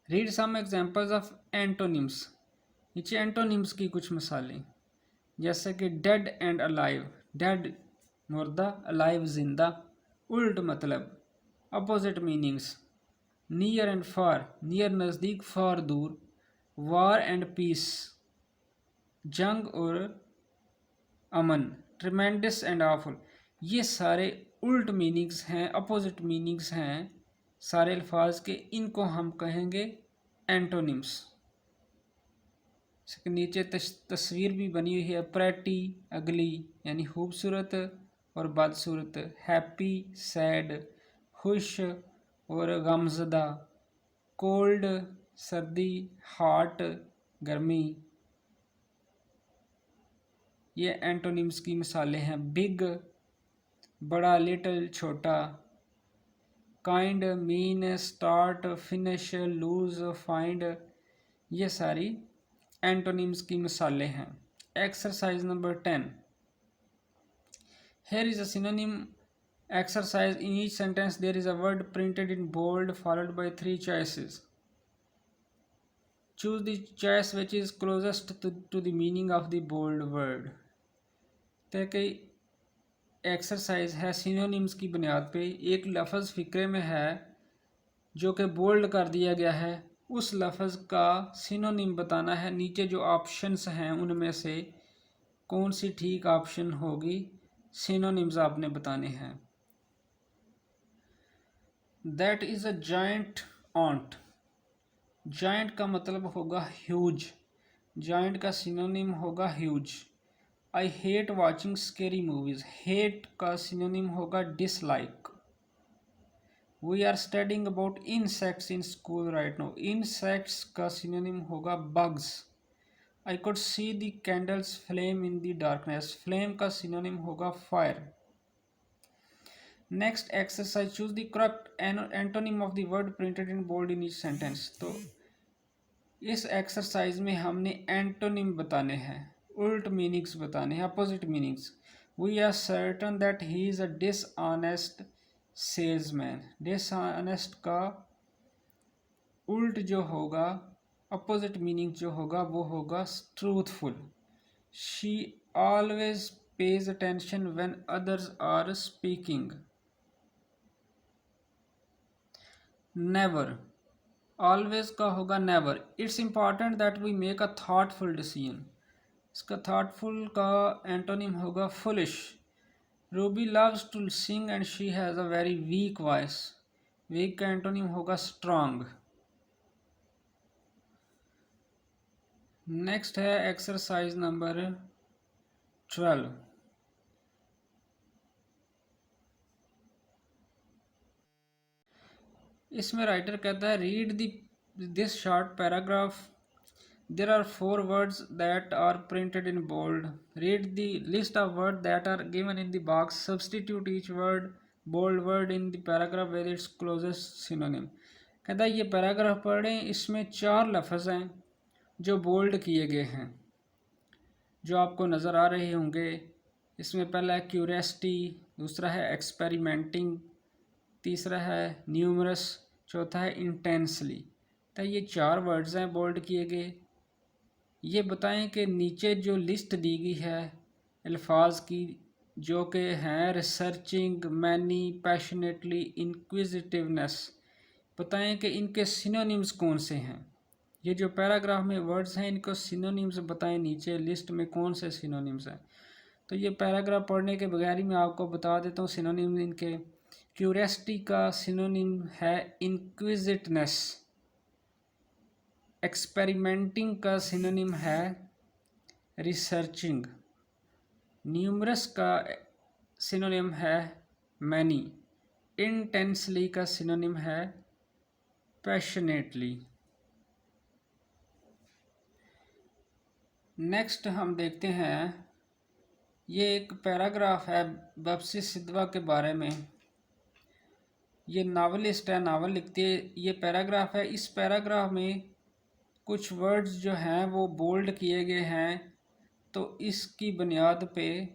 Read some examples of antonyms. नीचे एंटोनिम्स की कुछ मिसालें, जैसे कि डेड एंड अलाइव। डेड मुर्दा, अलाइव जिंदा। उल्ट मतलब, opposite meanings. Near and far, near नज़दीक, फार दूर। वार एंड पीस, जंग और अमन। ट्रिमेंडस एंड आफुल, ये सारे उल्ट मीनिंग्स हैं, अपोजिट मीनिंग्स हैं सारे अल्फाज के। इनको हम कहेंगे एंटोनिम्स। इसके नीचे तस्वीर भी बनी हुई है। प्रेटी, अगली यानी खूबसूरत और बदसूरत। हैप्पी, सैड, खुश और गमज़दा। कोल्ड, सर्दी, हॉट, गर्मी। ये एंटोनिम्स की मिसालें हैं। बिग, बड़ा, लिटिल, छोटा। Kind, mean, start, finish, lose, find. ये सारी एंटोनिम्स की मिसालें हैं। Exercise number 10। Here is a synonym exercise. In each sentence there is a word printed in bold followed by 3 choices. Choose the choice which is closest to the meaning of the bold word. तो कई एक्सरसाइज है सिनोनिम्स की बुनियाद पे। एक लफ्ज़ फ़िक्रे में है जो कि बोल्ड कर दिया गया है, उस लफ्ज़ का सिनोनिम बताना है। नीचे जो ऑप्शंस हैं उनमें से कौन सी ठीक ऑप्शन होगी, सिनोनिम्स आपने बताने हैं। That is a giant ant. Giant का मतलब होगा ह्यूज। जायंट का सिनोनिम होगा huge. I hate watching scary movies. Hate का सिनोनिम होगा dislike. We are studying about insects in school right now. Insects का सिनोनिम होगा bugs. I could see the candle's flame in the darkness. Flame का सिनोनिम होगा fire. Next exercise, choose the correct antonym of the word printed in bold in each sentence. तो इस एक्सरसाइज में हमने एंटोनिम बताने हैं, उल्ट मीनिंग्स बताने हैं, opposite meanings. We are certain that he is a dishonest salesman. Dishonest का उल्ट जो होगा, अपोजिट मीनिंग जो होगा वो होगा truthful. She always pays attention when others are speaking. Never, always का होगा never. It's important that we make a thoughtful decision. इसका थाटफुल का एंटोनिम होगा foolish. Ruby loves to sing and she has a very weak voice. Weak का एंटोनिम होगा स्ट्रांग। नेक्स्ट है एक्सरसाइज नंबर 12। इसमें राइटर कहता है read this short paragraph. There are 4 words that are printed in bold. Read the list of words that are given in the box. Substitute each bold word in the paragraph with its closest synonym. कहता है ये पैराग्राफ पढ़ें, इसमें 4 लफ्ज़ हैं जो बोल्ड किए गए हैं, जो आपको नज़र आ रहे होंगे। इसमें पहला है क्यूरियसिटी, दूसरा है एक्सपेरिमेंटिंग, तीसरा है न्यूमरस, चौथा है इंटेंसली। तो ये 4 वर्ड्स हैं बोल्ड किए गए। ये बताएं कि नीचे जो लिस्ट दी गई है अल्फाज की, जो कि हैं रिसर्चिंग, मैनी, पैशनेटली, इंक्विजिटिवनेस, बताएं कि इनके सिनोनिम्स कौन से हैं। ये जो पैराग्राफ में वर्ड्स हैं इनको सिनोनिम्स बताएं, नीचे लिस्ट में कौन से सिनोनिम्स हैं। तो ये पैराग्राफ पढ़ने के बगैर ही मैं आपको बता देता हूँ सिनोनिम इनके। क्यूरियसिटी का सिनोनिम है इंक्विजिटनेस। एक्सपेरिमेंटिंग का सिनोनिम है रिसर्चिंग। न्यूमरस का सिनोनिम है मैनी। इंटेंसली का सिनोनिम है पैशनेटली। नेक्स्ट हम देखते हैं ये एक पैराग्राफ है बपसी सिद्धवा के बारे में। ये नावलिस्ट है, नावल लिखती है। ये पैराग्राफ है। इस पैराग्राफ में कुछ वर्ड्स जो हैं वो बोल्ड किए गए हैं, तो इसकी बुनियाद पे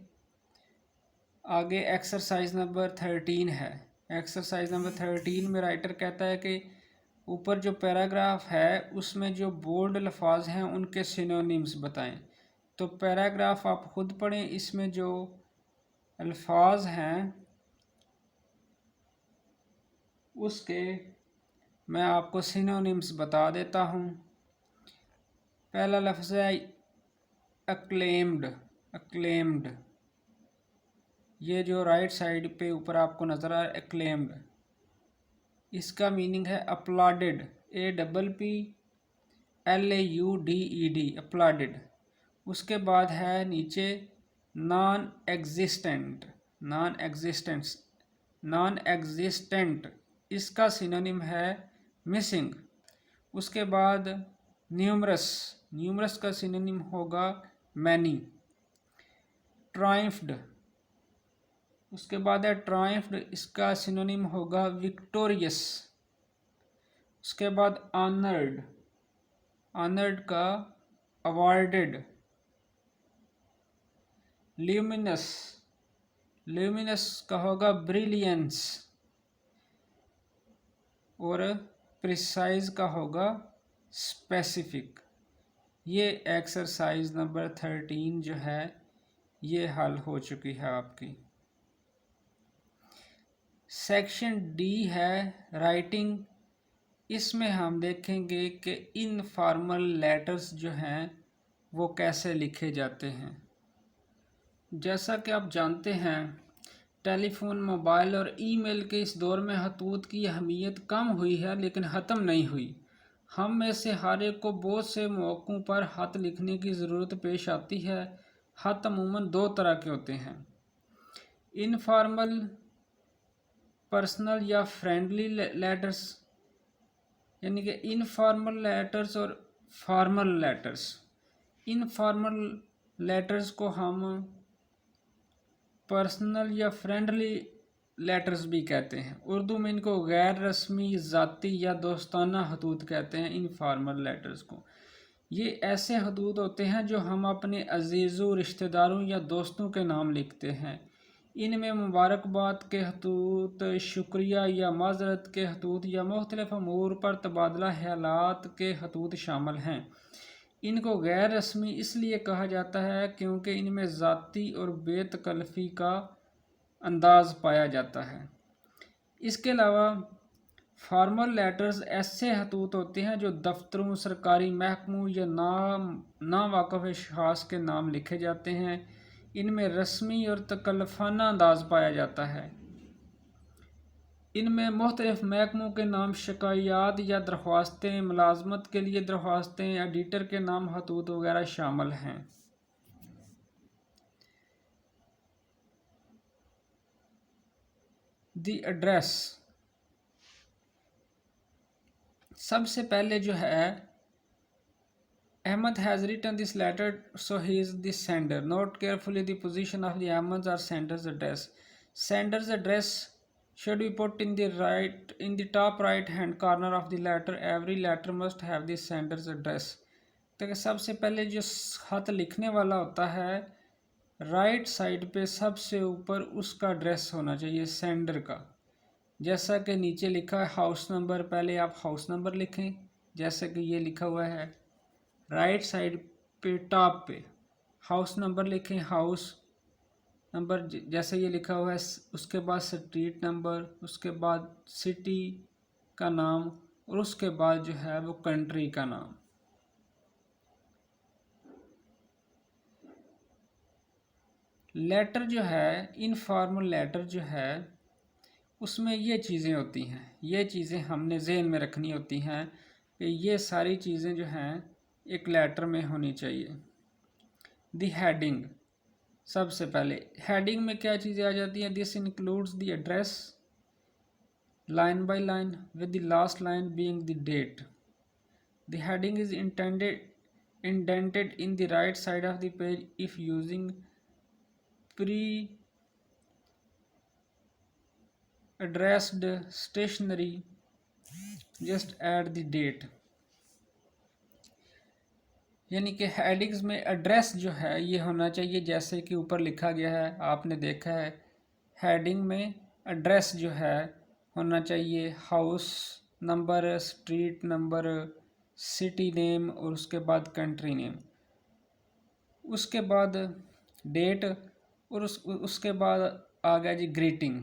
आगे एक्सरसाइज नंबर 13 है। एक्सरसाइज नंबर 13 में राइटर कहता है कि ऊपर जो पैराग्राफ है उसमें जो बोल्ड लफाज हैं उनके सिनोनिम्स बताएं। तो पैराग्राफ आप खुद पढ़ें, इसमें जो अल्फाज हैं उसके मैं आपको सिनोनिम्स बता देता हूँ। पहला लफ्ज़ है अक्लेम्ड। अक्लेम्ड, ये जो राइट साइड पे ऊपर आपको नज़र आ रहा है अक्लेम्ड, इसका मीनिंग है अपलॉडेड। APPLAUDED, uploaded. उसके बाद है नीचे non existent. Non existence, non existent, इसका सिनोनिम है मिसिंग। उसके बाद न्यूमरस, न्यूमरस का सिनोनिम होगा मैनी। ट्रायम्फ्ड, उसके बाद है ट्रायम्फ्ड, इसका सिनोनिम होगा विक्टोरियस। उसके बाद ऑनर्ड, ऑनर्ड का अवार्डेड। ल्यूमिनस, ल्यूमिनस का होगा ब्रिलियंस। और प्रिसाइज का होगा स्पेसिफिक। ये एक्सरसाइज नंबर 13 जो है ये हल हो चुकी है आपकी। सेक्शन डी है राइटिंग। इसमें हम देखेंगे कि इनफॉर्मल लेटर्स जो हैं वो कैसे लिखे जाते हैं। जैसा कि आप जानते हैं टेलीफोन, मोबाइल और ईमेल के इस दौर में खतूत की अहमियत कम हुई है लेकिन ख़त्म नहीं हुई। हम में से हर एक को बहुत से मौक़ों पर ख़त लिखने की ज़रूरत पेश आती है। ख़त अमूमन दो तरह के होते हैं, इनफॉर्मल पर्सनल या फ्रेंडली लेटर्स, यानी कि इनफॉर्मल लेटर्स और फॉर्मल लेटर्स। इनफॉर्मल लेटर्स को हम पर्सनल या फ्रेंडली लेटर्स भी कहते हैं। उर्दू में इनको गैर रस्मी, ज़ाती या दोस्ताना खतूत कहते हैं, इनफॉर्मल लेटर्स को। ये ऐसे खतूत होते हैं जो हम अपने अजीज़ों, रिश्तेदारों या दोस्तों के नाम लिखते हैं। इनमें मुबारकबाद के खतूत, शुक्रिया या माज़रत के खतूत या मुख्तलिफ अमूर पर तबादला ख्यालात के खतूत शामिल हैं। इनको गैर रस्मी इसलिए कहा जाता है क्योंकि इनमें ज़ाती और बेतकल्फ़ी का अंदाज़ पाया जाता है। इसके अलावा फॉर्मल लेटर्स ऐसे खतूत होते हैं जो दफ्तरों, सरकारी महकमों या नावाकिफ़ अशख़ास के नाम लिखे जाते हैं। इनमें रस्मी और तकल्लुफ़ाना अंदाज़ पाया जाता है। इनमें मुख्तलिफ महकमों के नाम, शिकायत या दरख्वास्तें, मुलाजमत के लिए दरख्वास्तें, एडिटर के नाम, खतूत वगैरह शामिल हैं। दी एड्रेस, सबसे पहले जो है Ahmed has written this letter, so he is the sender. Note carefully the position of the Ahmed's or sender's address. Sender's address should be put in the top right hand corner of the letter. Every letter must have the sender's address. तो सबसे पहले जो खत लिखने वाला होता है राइट साइड पे सबसे ऊपर उसका एड्रेस होना चाहिए, सेंडर का। जैसा कि नीचे लिखा है हाउस नंबर, पहले आप हाउस नंबर लिखें जैसे कि ये लिखा हुआ है। राइट साइड पे टॉप पे हाउस नंबर लिखें, हाउस नंबर जैसे ये लिखा हुआ है। उसके बाद स्ट्रीट नंबर, उसके बाद सिटी का नाम और उसके बाद जो है वो कंट्री का नाम। लेटर जो है, इनफॉर्मल लेटर जो है उसमें ये चीज़ें होती हैं, ये चीज़ें हमने ज़हन में रखनी होती हैं कि ये सारी चीज़ें जो हैं एक लेटर में होनी चाहिए। दी हेडिंग, सबसे पहले हेडिंग में क्या चीज़ें आ जाती हैं? This includes the address line by line with the last line being the date. The heading is indented in the right side of the page if using pre addressed stationery just add the date. यानी कि हेडिंग्स में एड्रेस जो है ये होना चाहिए जैसे कि ऊपर लिखा गया है, आपने देखा है हेडिंग में एड्रेस जो है होना चाहिए house number, street number, city name और उसके बाद कंट्री नेम, उसके बाद डेट और उसके बाद आ गया जी ग्रीटिंग।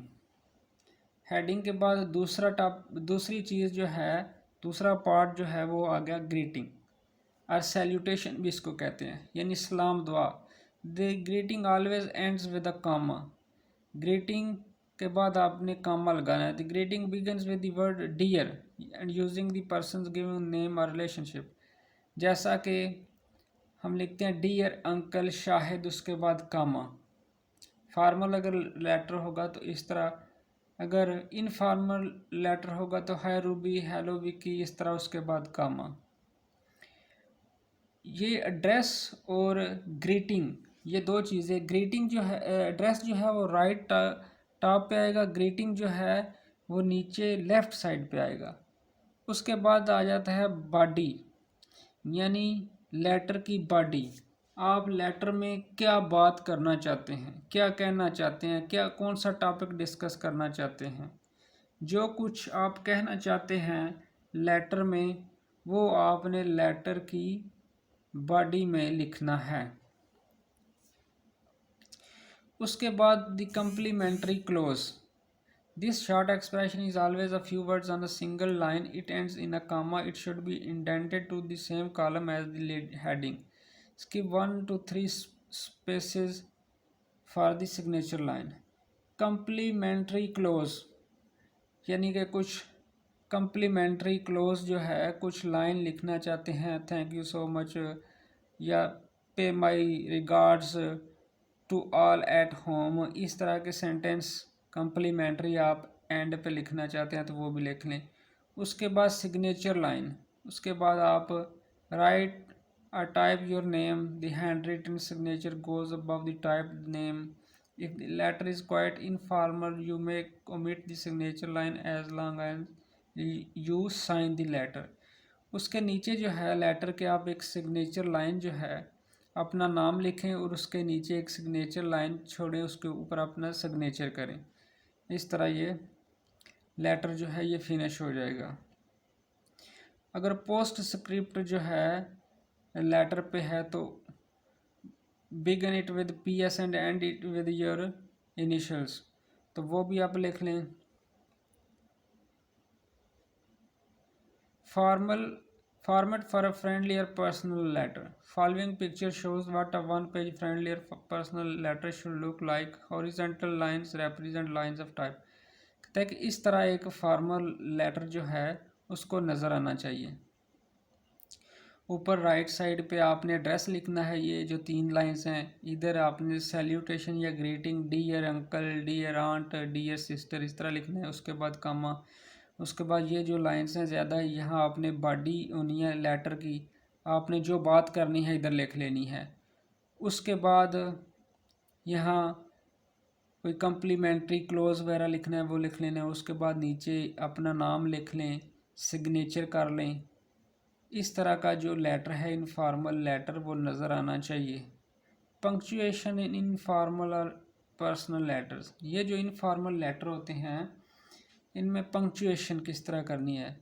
हेडिंग के बाद दूसरी चीज़ जो है, दूसरा पार्ट जो है वो आ गया ग्रीटिंग और सैल्यूटेशन भी इसको कहते हैं, यानी सलाम दुआ। The greeting always ends with a comma. Greeting के बाद आपने कामा लगाना है। The greeting begins with the word dear and using the person's given name or relationship. जैसा कि हम लिखते हैं डियर अंकल शाहिद, उसके बाद कामा। फॉर्मल अगर लेटर होगा तो इस तरह, अगर इनफॉर्मल लेटर होगा तो हाय रूबी, हेलो विकी, इस तरह उसके बाद कामा। ये एड्रेस और ग्रीटिंग ये दो चीज़ें, ग्रीटिंग जो है एड्रेस जो है वो राइट टॉप पे आएगा, ग्रीटिंग जो है वो नीचे लेफ़्ट साइड पे आएगा। उसके बाद आ जाता है बॉडी, यानी लेटर की बॉडी। आप लेटर में क्या बात करना चाहते हैं, क्या कहना चाहते हैं, क्या कौन सा टॉपिक डिस्कस करना चाहते हैं। जो कुछ आप कहना चाहते हैं लेटर में वो आपने लेटर की बॉडी में लिखना है। उसके बाद the complimentary close. This short expression is always a few words on a single line, it ends in a comma, it should be indented to the same column as the heading. skip 1 to 3 spaces for the signature line। Complimentary close यानी कि कुछ कम्प्लीमेंट्री क्लोज जो है, कुछ लाइन लिखना चाहते हैं, थैंक यू सो मच या pay my regards to all at home, इस तरह के सेंटेंस कम्प्लीमेंट्री आप एंड पे लिखना चाहते हैं तो वो भी लिख लें। उसके बाद सिग्नेचर लाइन, उसके बाद आप right type your name, the handwritten signature goes above the typed name. If the letter is quite informal, you may omit the signature line as long as you sign the letter। उसके नीचे जो है लेटर के आप एक सिग्नेचर लाइन जो है अपना नाम लिखें और उसके नीचे एक सिग्नेचर लाइन छोड़ें, उसके ऊपर अपना सिग्नेचर करें। इस तरह ये लेटर जो है ये फिनिश हो जाएगा। अगर पोस्ट स्क्रिप्ट जो है लेटर पे है तो begin it with PS and end it with your initials, तो वो भी आप लिख लें। Format for a friendly or personal letter. Following picture shows what a one page friendly or personal letter should look like. Horizontal lines represent lines of type. कहते हैं कि इस तरह एक फॉर्मल लेटर जो है उसको नज़र आना चाहिए। ऊपर राइट साइड पे आपने एड्रेस लिखना है, ये जो 3 लाइंस हैं, इधर आपने सैल्यूटेशन या greeting dear uncle, dear aunt, dear sister, इस तरह लिखना है। उसके बाद कामा, उसके बाद ये जो लाइंस हैं ज़्यादा, यहाँ आपने बॉडी होनी है लेटर की, आपने जो बात करनी है इधर लिख लेनी है। उसके बाद यहाँ कोई कम्प्लीमेंट्री क्लोज वगैरह लिखना है वो लिख लेना है। उसके बाद नीचे अपना नाम लिख लें, सिग्नेचर कर लें। इस तरह का जो लेटर है इनफॉर्मल लेटर वो नज़र आना चाहिए। पंक्चुएशन इन इनफॉर्मल और पर्सनल लेटर्स, ये जो इनफॉर्मल लेटर होते हैं इनमें पंक्चुएशन किस तरह करनी है,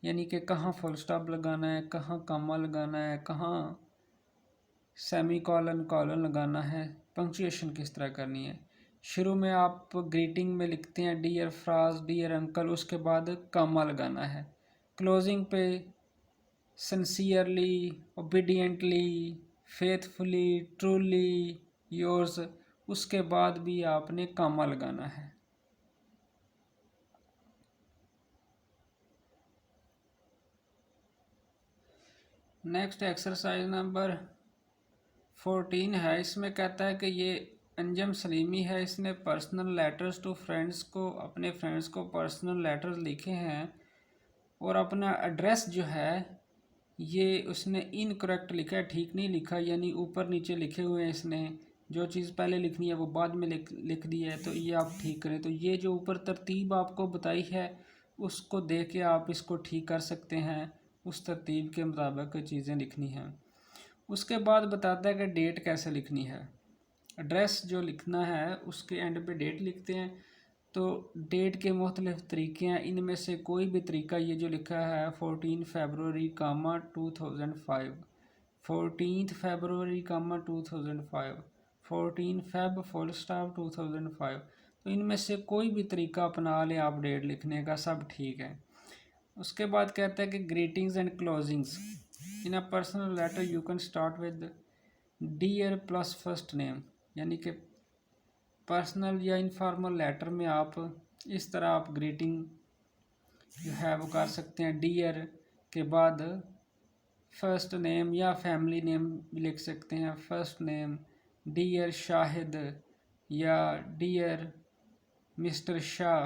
यानी कि कहाँ फुल स्टॉप लगाना है, कहाँ कॉमा लगाना है, कहाँ सेमी कॉलन लगाना है, पंक्चुएशन किस तरह करनी है। शुरू में आप ग्रीटिंग में लिखते हैं डियर फ्राज, डियर अंकल, उसके बाद कॉमा लगाना है। क्लोजिंग पे sincerely, obediently, faithfully, truly yours, उसके बाद भी आपने कॉमा लगाना है। नेक्स्ट एक्सरसाइज नंबर 14 है। इसमें कहता है कि ये अंजम सलीमी है, इसने पर्सनल लेटर्स टू फ्रेंड्स को, अपने फ्रेंड्स को पर्सनल लेटर्स लिखे हैं और अपना एड्रेस जो है ये उसने इनकरेक्ट लिखा है, ठीक नहीं लिखा, यानी ऊपर नीचे लिखे हुए हैं इसने। जो चीज़ पहले लिखनी है वो बाद में लिख दी है, तो ये आप ठीक करें। तो ये जो ऊपर तरतीब आपको बताई है उसको देख के आप इसको ठीक कर सकते हैं, उस तरतीब के मुताबिक चीज़ें लिखनी हैं। उसके बाद बताता है कि डेट कैसे लिखनी है। एड्रेस जो लिखना है उसके एंड पे डेट लिखते हैं। तो डेट के मुख्तलिफ तरीके हैं, इनमें से कोई भी तरीका, ये जो लिखा है 14 फरवरी 2005, 14 फरवरी 2005, 14 फेब फुल स्टॉप 2005, तो इनमें से कोई भी तरीका अपना लें आप डेट लिखने का, सब ठीक है। उसके बाद कहता है कि greetings and closings in a personal letter you can start with dear plus first name, यानी कि पर्सनल या इनफॉर्मल लेटर में आप इस तरह आप ग्रीटिंग जो है वो कर सकते हैं। डियर के बाद फर्स्ट नेम या फैमिली नेम भी लिख सकते हैं। फर्स्ट नेम डियर शाहिद या डियर मिस्टर शाह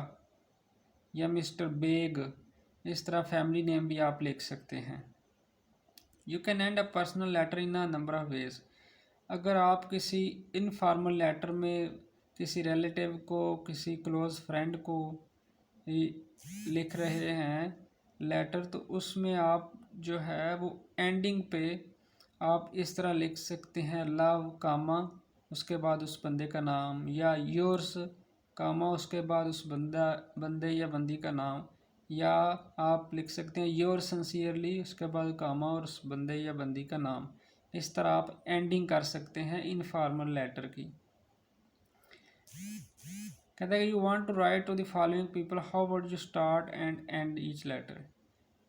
या मिस्टर बेग, इस तरह फैमिली नेम भी आप लिख सकते हैं। You can end a personal letter in a number of ways. अगर आप किसी इनफॉर्मल लेटर में किसी रिलेटिव को, किसी क्लोज़ फ्रेंड को लिख रहे हैं लेटर, तो उसमें आप जो है वो एंडिंग पे आप इस तरह लिख सकते हैं, लव कामा उसके बाद उस बंदे का नाम, या योर्स कामा उसके बाद उस बंदे या बंदी का नाम, या आप लिख सकते हैं योर सिंसियरली उसके बाद कामा और उस बंदे या बंदी का नाम। इस तरह आप एंडिंग कर सकते हैं इनफॉर्मल लेटर की। कहता है कि you want to write to the following people, how would you start and end each letter.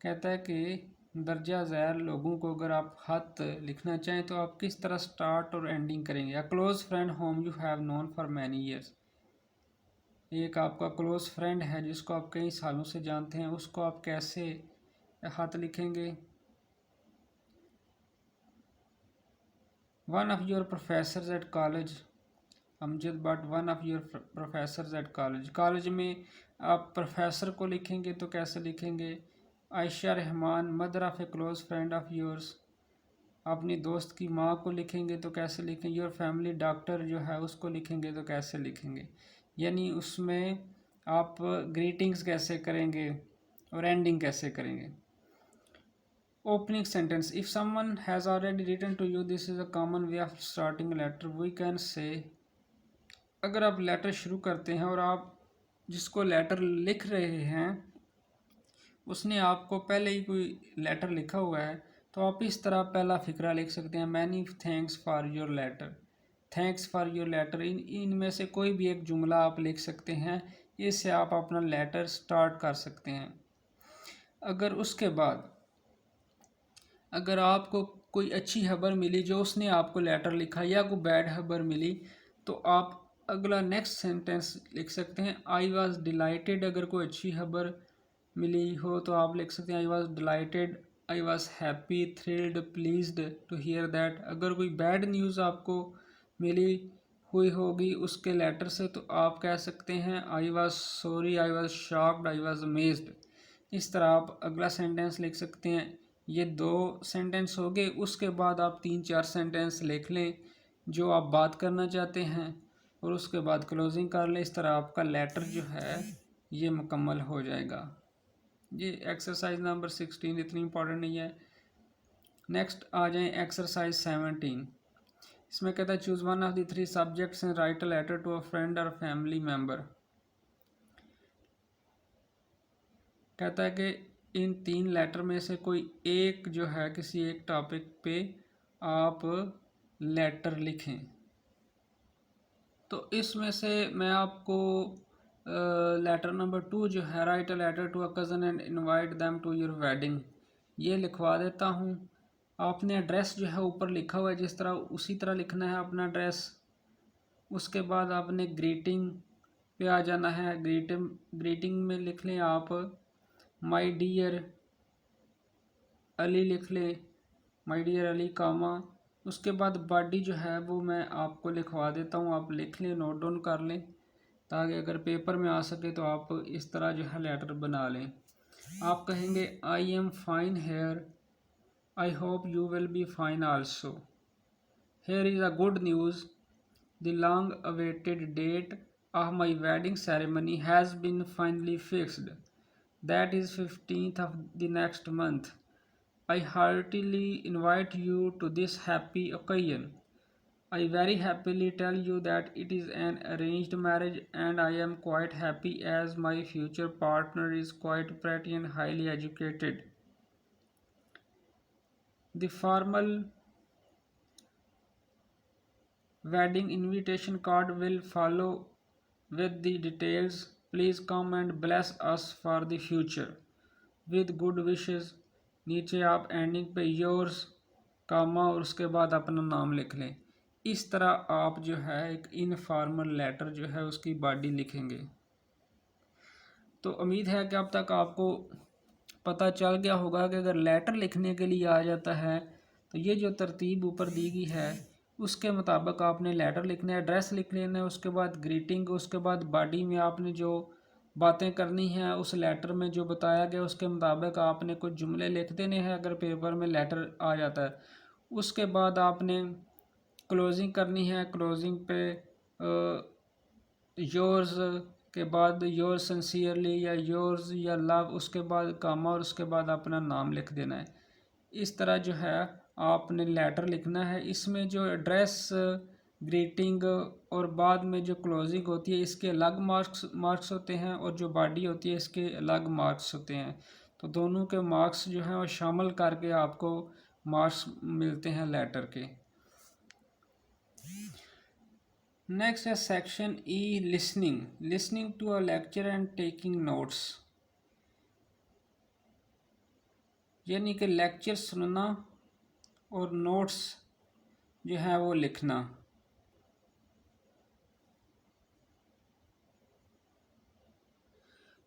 कहता है कि दर्जा ज़ैल लोगों को अगर आप खत लिखना चाहें तो आप किस तरह स्टार्ट और एंडिंग करेंगे। या close friend home you have known for many years, एक आपका क्लोज फ्रेंड है जिसको आप कई सालों से जानते हैं, उसको आप कैसे खत लिखेंगे। One of your professors at college Amjad but, one of your professors at college, college में आप प्रोफेसर को लिखेंगे तो कैसे लिखेंगे। Ayesha Rahman mother of A close friend of yours, अपनी दोस्त की माँ को लिखेंगे तो कैसे लिखेंगे। योर फैमिली डॉक्टर जो है उसको लिखेंगे तो कैसे लिखेंगे, यानी उसमें आप ग्रीटिंग्स कैसे करेंगे और एंडिंग कैसे करेंगे। Opening sentence, if someone has already written to you this is a common way of starting letter we can say. अगर आप लेटर शुरू करते हैं और आप जिसको लेटर लिख रहे हैं उसने आपको पहले ही कोई लेटर लिखा हुआ है, तो आप इस तरह पहला फ़िक्रा लिख सकते हैं, many thanks for your letter, thanks for your letter. इनमें से कोई भी एक जुमला आप लिख सकते हैं, इससे आप अपना लेटर स्टार्ट कर सकते हैं। अगर उसके बाद अगर आपको कोई अच्छी खबर मिली जो उसने आपको लेटर लिखा, या कोई बैड खबर मिली, तो आप अगला नेक्स्ट सेंटेंस लिख सकते हैं, आई वॉज डिलाइटेड। अगर कोई अच्छी खबर मिली हो तो आप लिख सकते हैं I was delighted, I was happy, thrilled, pleased to hear that. अगर कोई बैड न्यूज़ आपको मिली हुई होगी उसके लेटर से, तो आप कह सकते हैं I was sorry, I was shocked, I was amazed. इस तरह आप अगला सेंटेंस लिख सकते हैं। ये 2 सेंटेंस हो गए। उसके बाद आप 3-4 सेंटेंस लिख लें जो आप बात करना चाहते हैं और उसके बाद क्लोजिंग कर लें। इस तरह आपका लेटर जो है ये मुकम्मल हो जाएगा। ये एक्सरसाइज नंबर 16 इतनी इंपॉर्टेंट नहीं है। नेक्स्ट आ जाएं एक्सरसाइज 17। इसमें कहता है choose one of the 3 subjects and write a letter to a friend or family member. कहता है कि इन 3 लेटर में से कोई एक जो है किसी एक टॉपिक पे आप लेटर लिखें। तो इसमें से मैं आपको लेटर नंबर 2 जो है, write a letter to a cousin and invite them to your wedding, ये लिखवा देता हूँ। आपने एड्रेस जो है ऊपर लिखा हुआ है जिस तरह उसी तरह लिखना है अपना एड्रेस। उसके बाद आपने ग्रीटिंग पे आ जाना है। ग्रीटिंग में लिख लें आप माय डियर अली, लिख लें माय डियर अली कामा। उसके बाद बॉडी जो है वो मैं आपको लिखवा देता हूँ, आप लिख लें, नोट डाउन कर लें, ताकि अगर पेपर में आ सके तो आप इस तरह जो है लेटर बना लें। आप कहेंगे I am fine here, I hope you will be fine also, here is a good news, The long awaited date of my wedding ceremony has been finally fixed. That is 15th of the next month. I heartily invite you to this happy occasion. I very happily tell you that it is an arranged marriage and I am quite happy as my future partner is quite pretty and highly educated. The formal wedding invitation card will follow with the details. Please come and bless us for the future. With good wishes. नीचे आप एंडिंग पे योर्स कामा और उसके बाद अपना नाम लिख लें। इस तरह आप जो है एक इनफॉर्मल लेटर जो है उसकी बॉडी लिखेंगे। तो उम्मीद है कि अब तक आपको पता चल गया होगा कि अगर लेटर लिखने के लिए आ जाता है तो ये जो तरतीब ऊपर दी गई है उसके मुताबिक आपने लेटर लिखना है, एड्रेस लिख लेना है, उसके बाद ग्रीटिंग, उसके बाद बॉडी में आपने जो बातें करनी हैं उस लेटर में जो बताया गया उसके मुताबिक आपने कुछ जुमले लिख देने हैं अगर पेपर में लेटर आ जाता है। उसके बाद आपने क्लोजिंग करनी है। क्लोजिंग पे योर्स के बाद योर्स सिंसियरली या योर्स या लव, उसके बाद कामा और उसके बाद अपना नाम लिख देना है। इस तरह जो है आपने लेटर लिखना है। इसमें जो एड्रेस, ग्रीटिंग और बाद में जो क्लोजिंग होती है इसके अलग मार्क्स होते हैं और जो बॉडी होती है इसके अलग मार्क्स होते हैं। तो दोनों के मार्क्स जो हैं वो शामिल करके आपको मार्क्स मिलते हैं लेटर के। नेक्स्ट है section E, listening to a lecture and taking notes, यानी कि लेक्चर सुनना और नोट्स जो है वो लिखना।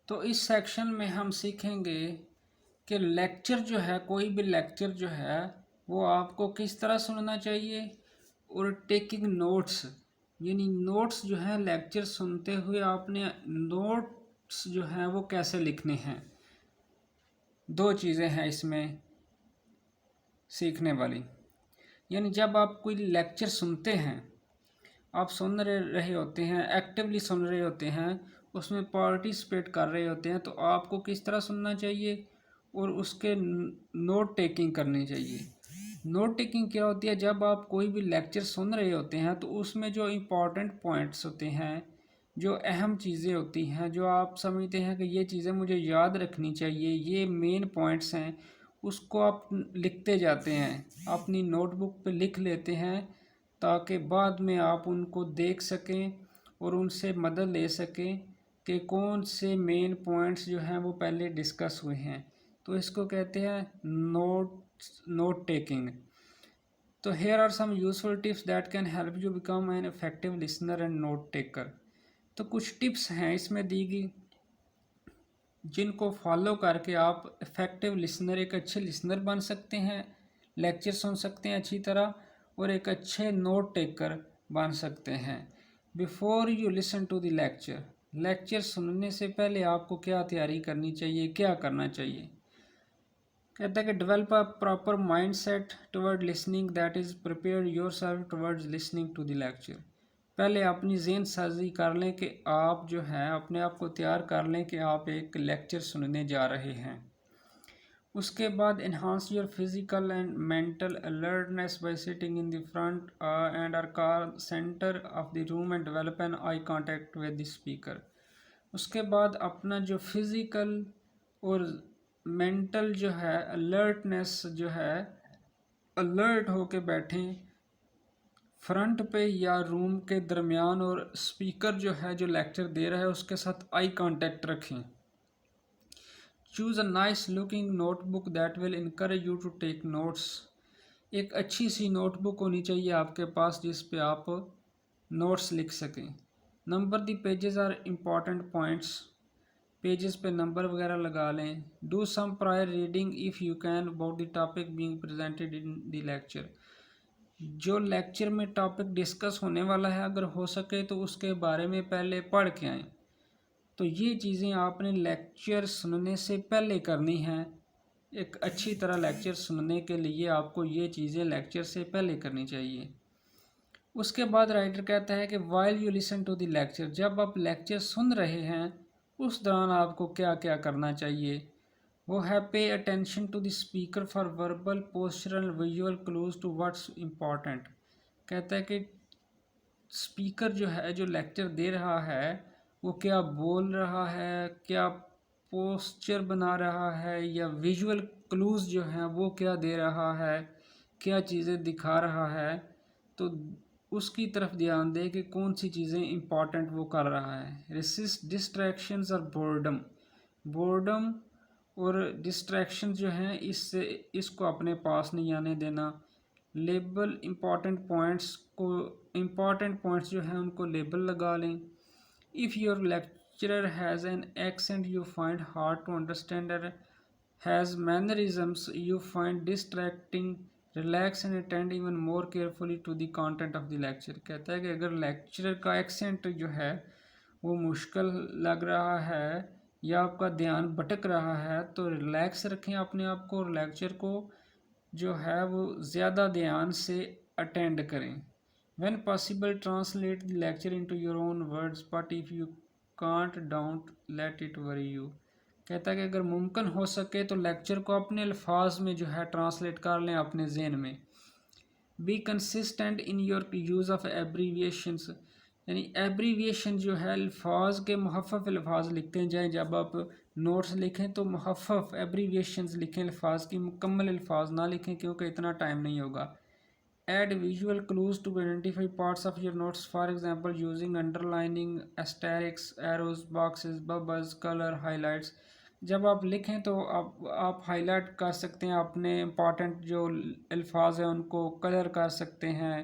तो इस सेक्शन में हम सीखेंगे कि लेक्चर जो है, कोई भी लेक्चर जो है वो आपको किस तरह सुनना चाहिए, और टेकिंग नोट्स यानी नोट्स जो है लेक्चर सुनते हुए आपने नोट्स जो हैं वो कैसे लिखने हैं। दो चीज़ें हैं इसमें सीखने वाली। यानी जब आप कोई लेक्चर सुनते हैं, आप सुन रहे होते हैं, एक्टिवली सुन रहे होते हैं, उसमें पार्टिसिपेट कर रहे होते हैं, तो आपको किस तरह सुनना चाहिए और उसके नोट टेकिंग करनी चाहिए। नोट टेकिंग क्या होती है, जब आप कोई भी लेक्चर सुन रहे होते हैं तो उसमें जो इम्पॉर्टेंट पॉइंट्स होते हैं, जो अहम चीज़ें होती हैं, जो आप समझते हैं कि ये चीज़ें मुझे याद रखनी चाहिए, ये मेन पॉइंट्स हैं, उसको आप लिखते जाते हैं, अपनी नोटबुक पे लिख लेते हैं ताकि बाद में आप उनको देख सकें और उनसे मदद ले सकें कि कौन से मेन पॉइंट्स जो हैं वो पहले डिस्कस हुए हैं। तो इसको कहते हैं नोट टेकिंग। तो here are some useful tips that can help you become an effective listener and note taker। तो कुछ टिप्स हैं इसमें दी गई जिनको फॉलो करके आप इफ़ेक्टिव लिसनर, एक अच्छे लिसनर बन सकते हैं, लेक्चर सुन सकते हैं अच्छी तरह और एक अच्छे नोट टेकर बन सकते हैं। Before you listen to the lecture सुनने से पहले आपको क्या तैयारी करनी चाहिए, क्या करना चाहिए। कहता है कि develop a proper mind set toward listening, that is prepare your self towards listening to the lecture. पहले अपनी ज़हन साजी कर लें कि आप जो है अपने आप को तैयार कर लें कि आप एक लेक्चर सुनने जा रहे हैं। उसके बाद enhance your physical and mental alertness by sitting in the front and are car centre of the room and develop an eye contact with the speaker. उसके बाद अपना जो फिज़िकल और मेंटल जो है अलर्टनेस जो है, अलर्ट होके बैठें फ्रंट पे या रूम के दरमियान और स्पीकर जो है जो लेक्चर दे रहा है उसके साथ आई कांटेक्ट रखें। Choose a nice looking notebook that will encourage you to take notes. एक अच्छी सी नोटबुक होनी चाहिए आपके पास जिस पे आप नोट्स लिख सकें। Number the pages are important points, pages पे नंबर वगैरह लगा लें। Do some prior reading if you can about the topic being presented in the lecture. जो लेक्चर में टॉपिक डिस्कस होने वाला है अगर हो सके तो उसके बारे में पहले पढ़ के आएँ। तो ये चीज़ें आपने लेक्चर सुनने से पहले करनी हैं। एक अच्छी तरह लेक्चर सुनने के लिए आपको ये चीज़ें लेक्चर से पहले करनी चाहिए। उसके बाद राइटर कहता है कि while you listen to the lecture, जब आप लेक्चर सुन रहे हैं उस दौरान आपको क्या क्या करना चाहिए। वो है pay attention to the speaker for verbal postural visual clues to what's important. कहता है कि स्पीकर जो है, जो लेक्चर दे रहा है, वो क्या बोल रहा है, क्या पोस्चर बना रहा है, या विजुअल क्लूज जो हैं वो क्या दे रहा है, क्या चीज़ें दिखा रहा है। तो उसकी तरफ ध्यान दें कि कौन सी चीज़ें इंपॉर्टेंट वो कर रहा है। रेसिस्ट डिस्ट्रैक्शंस और बोर्डम। बोर्डम और डिस्ट्रैक्शन जो हैं, इससे इसको अपने पास नहीं आने देना। लेबल इम्पॉर्टेंट पॉइंट्स जो हैं उनको लेबल लगा लें। If your lecturer has an accent you find hard to understand or has mannerisms you find distracting, relax and attend even more carefully to the content of the lecture. कहता है कि अगर लेक्चरर का एक्सेंट जो है वो मुश्किल लग रहा है या आपका ध्यान भटक रहा है, तो रिलैक्स रखें अपने आप को, और लेक्चर को जो है वो ज़्यादा ध्यान से अटेंड करें। When possible, translate the lecture into your own words, but if you can't, don't let it worry you। कहता है कि अगर मुमकिन हो सके तो लेक्चर को अपने अल्फाज में जो है ट्रांसलेट कर लें अपने जहन में। Be consistent in your use of abbreviations, यानी एब्रीविएशन जो है अल्फाज के मुहफ़्फ़फ़ अल्फाज लिखते जाएँ। जब आप नोट्स लिखें तो मुहफ़्फ़फ़ एब्रीविएशंस लिखें, अल्फाज की मुकम्मल अल्फाज ना लिखें क्योंकि इतना टाइम नहीं होगा। Add visual clues to identify parts of your notes, for example using underlining, asterisks, arrows, boxes, bubbles, color, highlights। जब आप लिखें तो आप हाईलाइट कर सकते हैं अपने इम्पॉर्टेंट जो अल्फाज हैं, उनको कलर कर सकते हैं,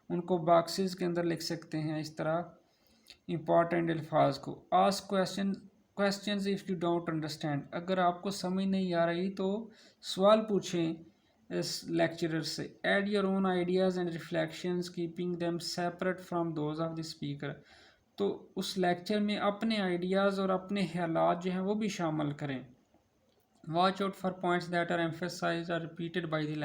उनको बॉक्सेस के अंदर लिख सकते हैं। इस तरह इम्पॉर्टेंट अल्फाज को। Ask questions if you don't understand, अगर आपको समझ नहीं आ रही तो सवाल पूछें इस लेक्चरर से। Add your own ideas and reflections keeping them separate from those of the speaker. तो उस लेक्चर में अपने आइडियाज़ और अपने ख्यालात जो हैं वो भी शामिल करें। Watch out for points that are emphasised or repeated by the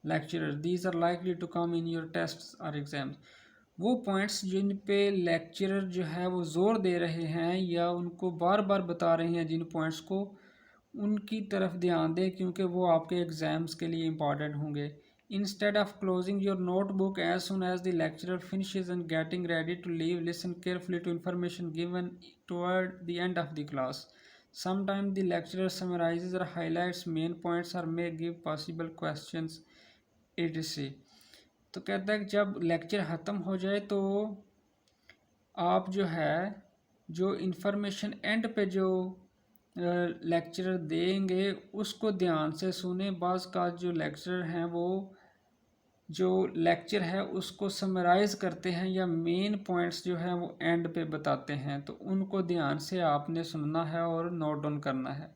lecturer, these are likely to come in your tests or exams. वो पॉइंट्स जिन पे लेक्चरर जो है वो ज़ोर दे रहे हैं या उनको बार बार बता रहे हैं, जिन पॉइंट्स को, उनकी तरफ ध्यान दें क्योंकि वो आपके एग्ज़ाम्स के लिए इम्पॉर्टेंट होंगे। Instead of closing your notebook as soon as the lecturer finishes and getting ready to leave, listen carefully to information given toward the end of the class. Sometimes the lecturer summarizes or highlights main points or may give possible questions etc। तो कहता है कि जब लेक्चर ख़त्म हो जाए तो आप जो है जो इन्फॉर्मेशन एंड पे जो लेक्चरर देंगे उसको ध्यान से सुने। बाज़ का जो लेक्चरर हैं वो जो लेक्चर है उसको समराइज़ करते हैं या मेन पॉइंट्स जो है वो एंड पे बताते हैं, तो उनको ध्यान से आपने सुनना है और नोट डाउन करना है।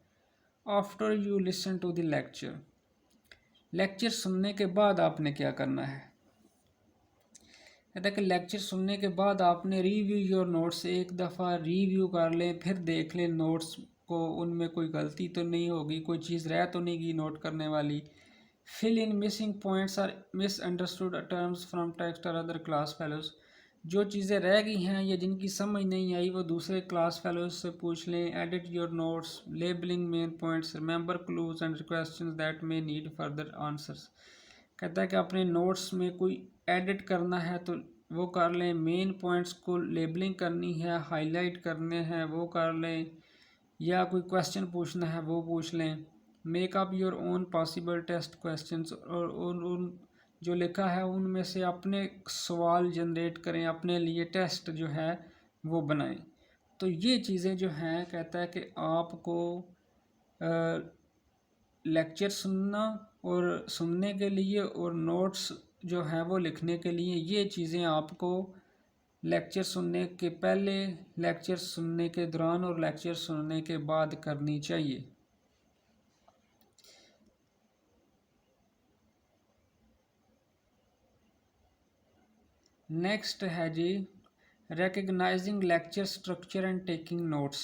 After you listen to the lecture, lecture सुनने के बाद आपने क्या करना है। कहता है कि लेक्चर सुनने के बाद आपने रिव्यू योर नोट्स, एक दफ़ा रिव्यू कर लें, फिर देख लें नोट्स को, उनमें कोई गलती तो नहीं होगी, कोई चीज़ रह तो नहीं गई नोट करने वाली। फिल इन मिसिंग पॉइंट्स और मिसअंडरस्टूड टर्म्स फ्रॉम टेक्स्ट और अदर क्लास फेलोज, जो चीज़ें रह गई हैं या जिनकी समझ नहीं आई वो दूसरे क्लास फेलोज से पूछ लें। Edit your notes, labelling main points, remember clues and questions that may need further answers. कहता है कि अपने नोट्स में कोई एडिट करना है तो वो कर लें, मेन पॉइंट्स को लेबलिंग करनी है, हाईलाइट करने हैं वो कर लें, या कोई क्वेश्चन पूछना है वो पूछ लें। Make up your own possible test questions, और उन जो लिखा है उनमें से अपने सवाल जनरेट करें, अपने लिए टेस्ट जो है वो बनाएं। तो ये चीज़ें जो हैं, कहता है कि आपको लेक्चर सुनना और सुनने के लिए और नोट्स जो है वो लिखने के लिए, ये चीज़ें आपको लेक्चर सुनने के पहले, लेक्चर सुनने के दौरान और लेक्चर सुनने के बाद करनी चाहिए। नेक्स्ट है जी recognising lecture structure and taking notes.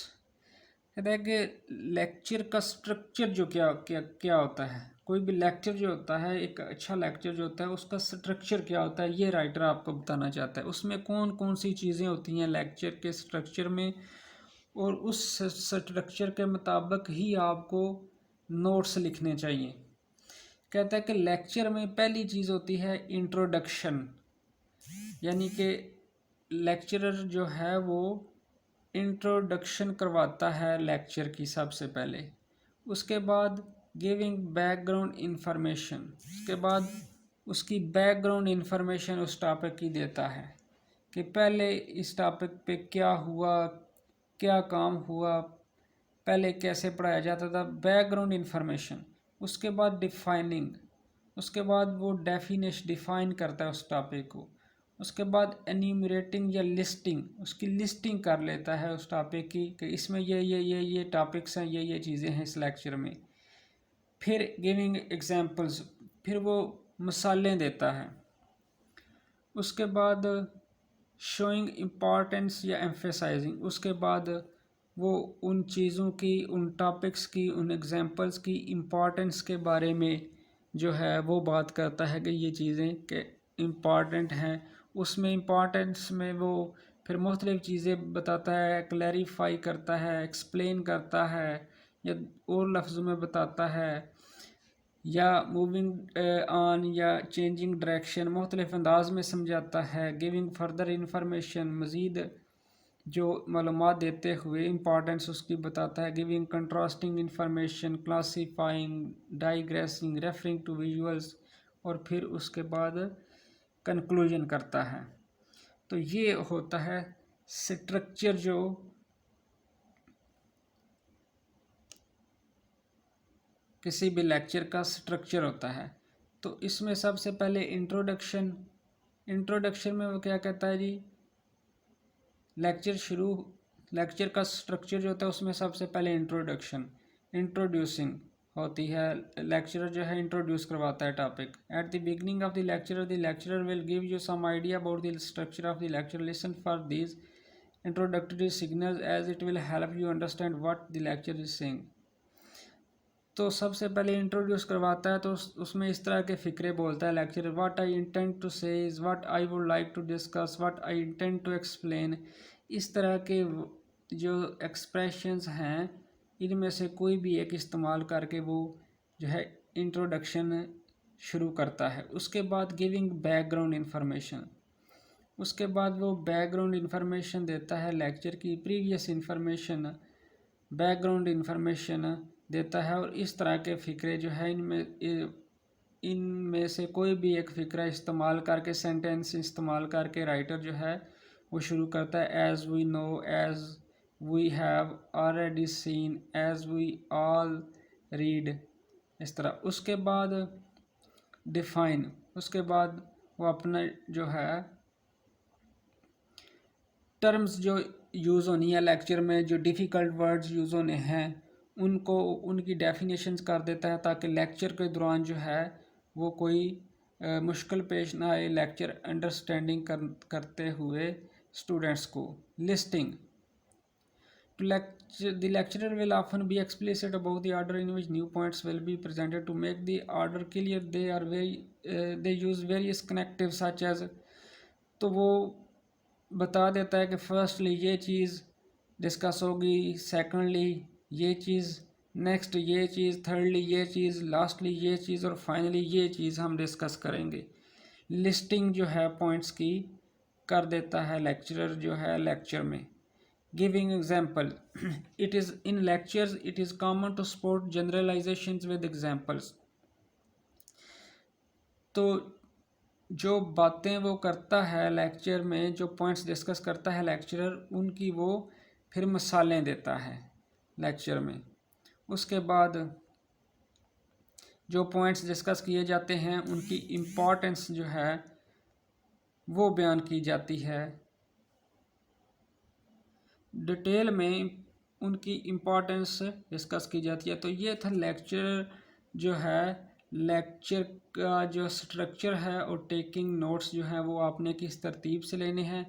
कहता है कि लेक्चर का स्ट्रक्चर जो क्या क्या क्या होता है, कोई भी लेक्चर जो होता है, एक अच्छा लेक्चर जो होता है उसका स्ट्रक्चर क्या होता है, ये राइटर आपको बताना चाहता है। उसमें कौन कौन सी चीज़ें होती हैं लेक्चर के स्ट्रक्चर में, और उस स्ट्रक्चर के मुताबिक ही आपको नोट्स लिखने चाहिए। कहता है कि लेक्चर में पहली चीज़ होती है इंट्रोडक्शन, यानी कि लेक्चरर जो है वो इंट्रोडक्शन करवाता है लेक्चर की सबसे पहले। उसके बाद गिविंग बैकग्राउंड इंफॉर्मेशन, उसके बाद उसकी बैकग्राउंड इंफॉर्मेशन उस टॉपिक की देता है कि पहले इस टॉपिक पे क्या हुआ, क्या काम हुआ, पहले कैसे पढ़ाया जाता था, बैकग्राउंड इंफॉर्मेशन। उसके बाद डिफाइनिंग, उसके बाद वो डेफिनेशन डिफाइन करता है उस टॉपिक को। उसके बाद एन्यूमरेटिंग या लिस्टिंग, उसकी लिस्टिंग कर लेता है उस टॉपिक की कि इसमें ये टॉपिक्स हैं, ये चीज़ें हैं इस लेक्चर में। फिर गिविंग एग्जांपल्स, फिर वो मिसालें देता है। उसके बाद शोइंग इम्पॉर्टेंस या एम्फेसाइजिंग, उसके बाद वो उन चीज़ों की, उन टॉपिक्स की, उन एग्जांपल्स की इम्पॉर्टेंस के बारे में जो है वो बात करता है कि ये चीज़ें के इम्पॉर्टेंट हैं। उसमें इम्पॉर्टेंस में वो फिर मुख्तलिफ़ चीज़ें बताता है, क्लैरिफाई करता है, एक्सप्लेन करता है, या और लफ्ज़ों में बताता है, या मूविंग ऑन या चेंजिंग डायरेक्शन मुख्तलिफ़ अंदाज में समझाता है। गिविंग फर्दर इंफॉर्मेशन, मज़ीद जो मालूमात देते हुए इम्पॉर्टेंस उसकी बताता है। Giving contrasting information, classifying, digressing, referring to visuals, और फिर उसके बाद कंक्लूजन करता है। तो ये होता है स्ट्रक्चर, जो किसी भी लेक्चर का स्ट्रक्चर होता है। तो इसमें सबसे पहले इंट्रोडक्शन, इंट्रोडक्शन में वो क्या कहता है जी, लेक्चर का स्ट्रक्चर जो होता है उसमें सबसे पहले इंट्रोडक्शन, इंट्रोड्यूसिंग होती है। लेक्चरर जो है इंट्रोड्यूस करवाता है topic. At the beginning of the lecturer will give you some idea about the structure of the lecture. Listen for these introductory signals as it will help you understand what the lecture is saying. तो सबसे पहले इंट्रोड्यूस करवाता है, तो उसमें इस तरह के फ़िक्रे बोलता है lecture. What I intend to say is what I would like to discuss, what I intend to explain. इस तरह के जो एक्सप्रेशंस हैं, इनमें से कोई भी एक इस्तेमाल करके वो जो है इंट्रोडक्शन शुरू करता है। उसके बाद गिविंग बैकग्राउंड इंफॉर्मेशन, उसके बाद वो बैकग्राउंड इंफॉर्मेशन देता है लेक्चर की, प्रीवियस इंफॉर्मेशन, बैकग्राउंड इंफॉर्मेशन देता है। और इस तरह के फ़िक्रे जो है इनमें से कोई भी एक फ़िक्रा इस्तेमाल करके, सेंटेंस इस्तेमाल करके राइटर जो है वो शुरू करता है। As we know, as we have already seen, as we all read, इस तरह। उसके बाद डिफ़ाइन, उसके बाद वो अपना जो है टर्म्स जो यूज़ होनी है लेक्चर में, जो डिफ़िकल्ट वर्ड्स यूज़ होने हैं, उनको उनकी डेफिनेशंस कर देता है, ताकि लेक्चर के दौरान जो है वो कोई मुश्किल पेश ना आए लेक्चर अंडरस्टैंडिंग करते हुए स्टूडेंट्स को। Listing, the lecturer will often be explicit about the order in which new points will be presented. To make the order clear, they use various connectives such as, तो वो बता देता है कि फर्स्टली ये चीज़ डिस्कस होगी, सेकंडली ये चीज़, नेक्स्ट ये चीज़, थर्डली ये चीज़, लास्टली ये चीज़, और फाइनली ये चीज़ हम डिस्कस करेंगे। लिस्टिंग जो है पॉइंट्स की कर देता है लेक्चरर जो है लेक्चर में। Giving example, it is in lectures it is common to support generalisations with examples. तो जो बातें वो करता है लेक्चर में, जो पॉइंट्स डिस्कस करता है लेक्चरर, उनकी वो फिर मिसालें देता है लेक्चर में। उसके बाद जो पॉइंट्स डिस्कस किए जाते हैं उनकी इम्पॉर्टेंस जो है वो बयान की जाती है, डिटेल में उनकी इम्पॉर्टेंस डिस्कस की जाती है। तो ये था लेक्चर जो है, लेक्चर का जो स्ट्रक्चर है, और टेकिंग नोट्स जो है वो आपने किस तरतीब से लेने हैं।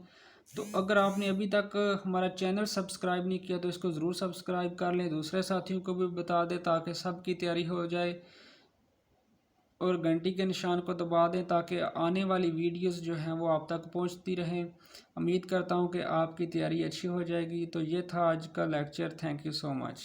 तो अगर आपने अभी तक हमारा चैनल सब्सक्राइब नहीं किया तो इसको ज़रूर सब्सक्राइब कर लें, दूसरे साथियों को भी बता दें ताकि सबकी तैयारी हो जाए, और घंटी के निशान को दबा दें ताकि आने वाली वीडियोस जो हैं वो आप तक पहुंचती रहें। उम्मीद करता हूं कि आपकी तैयारी अच्छी हो जाएगी। तो ये था आज का lecture. Thank you so much.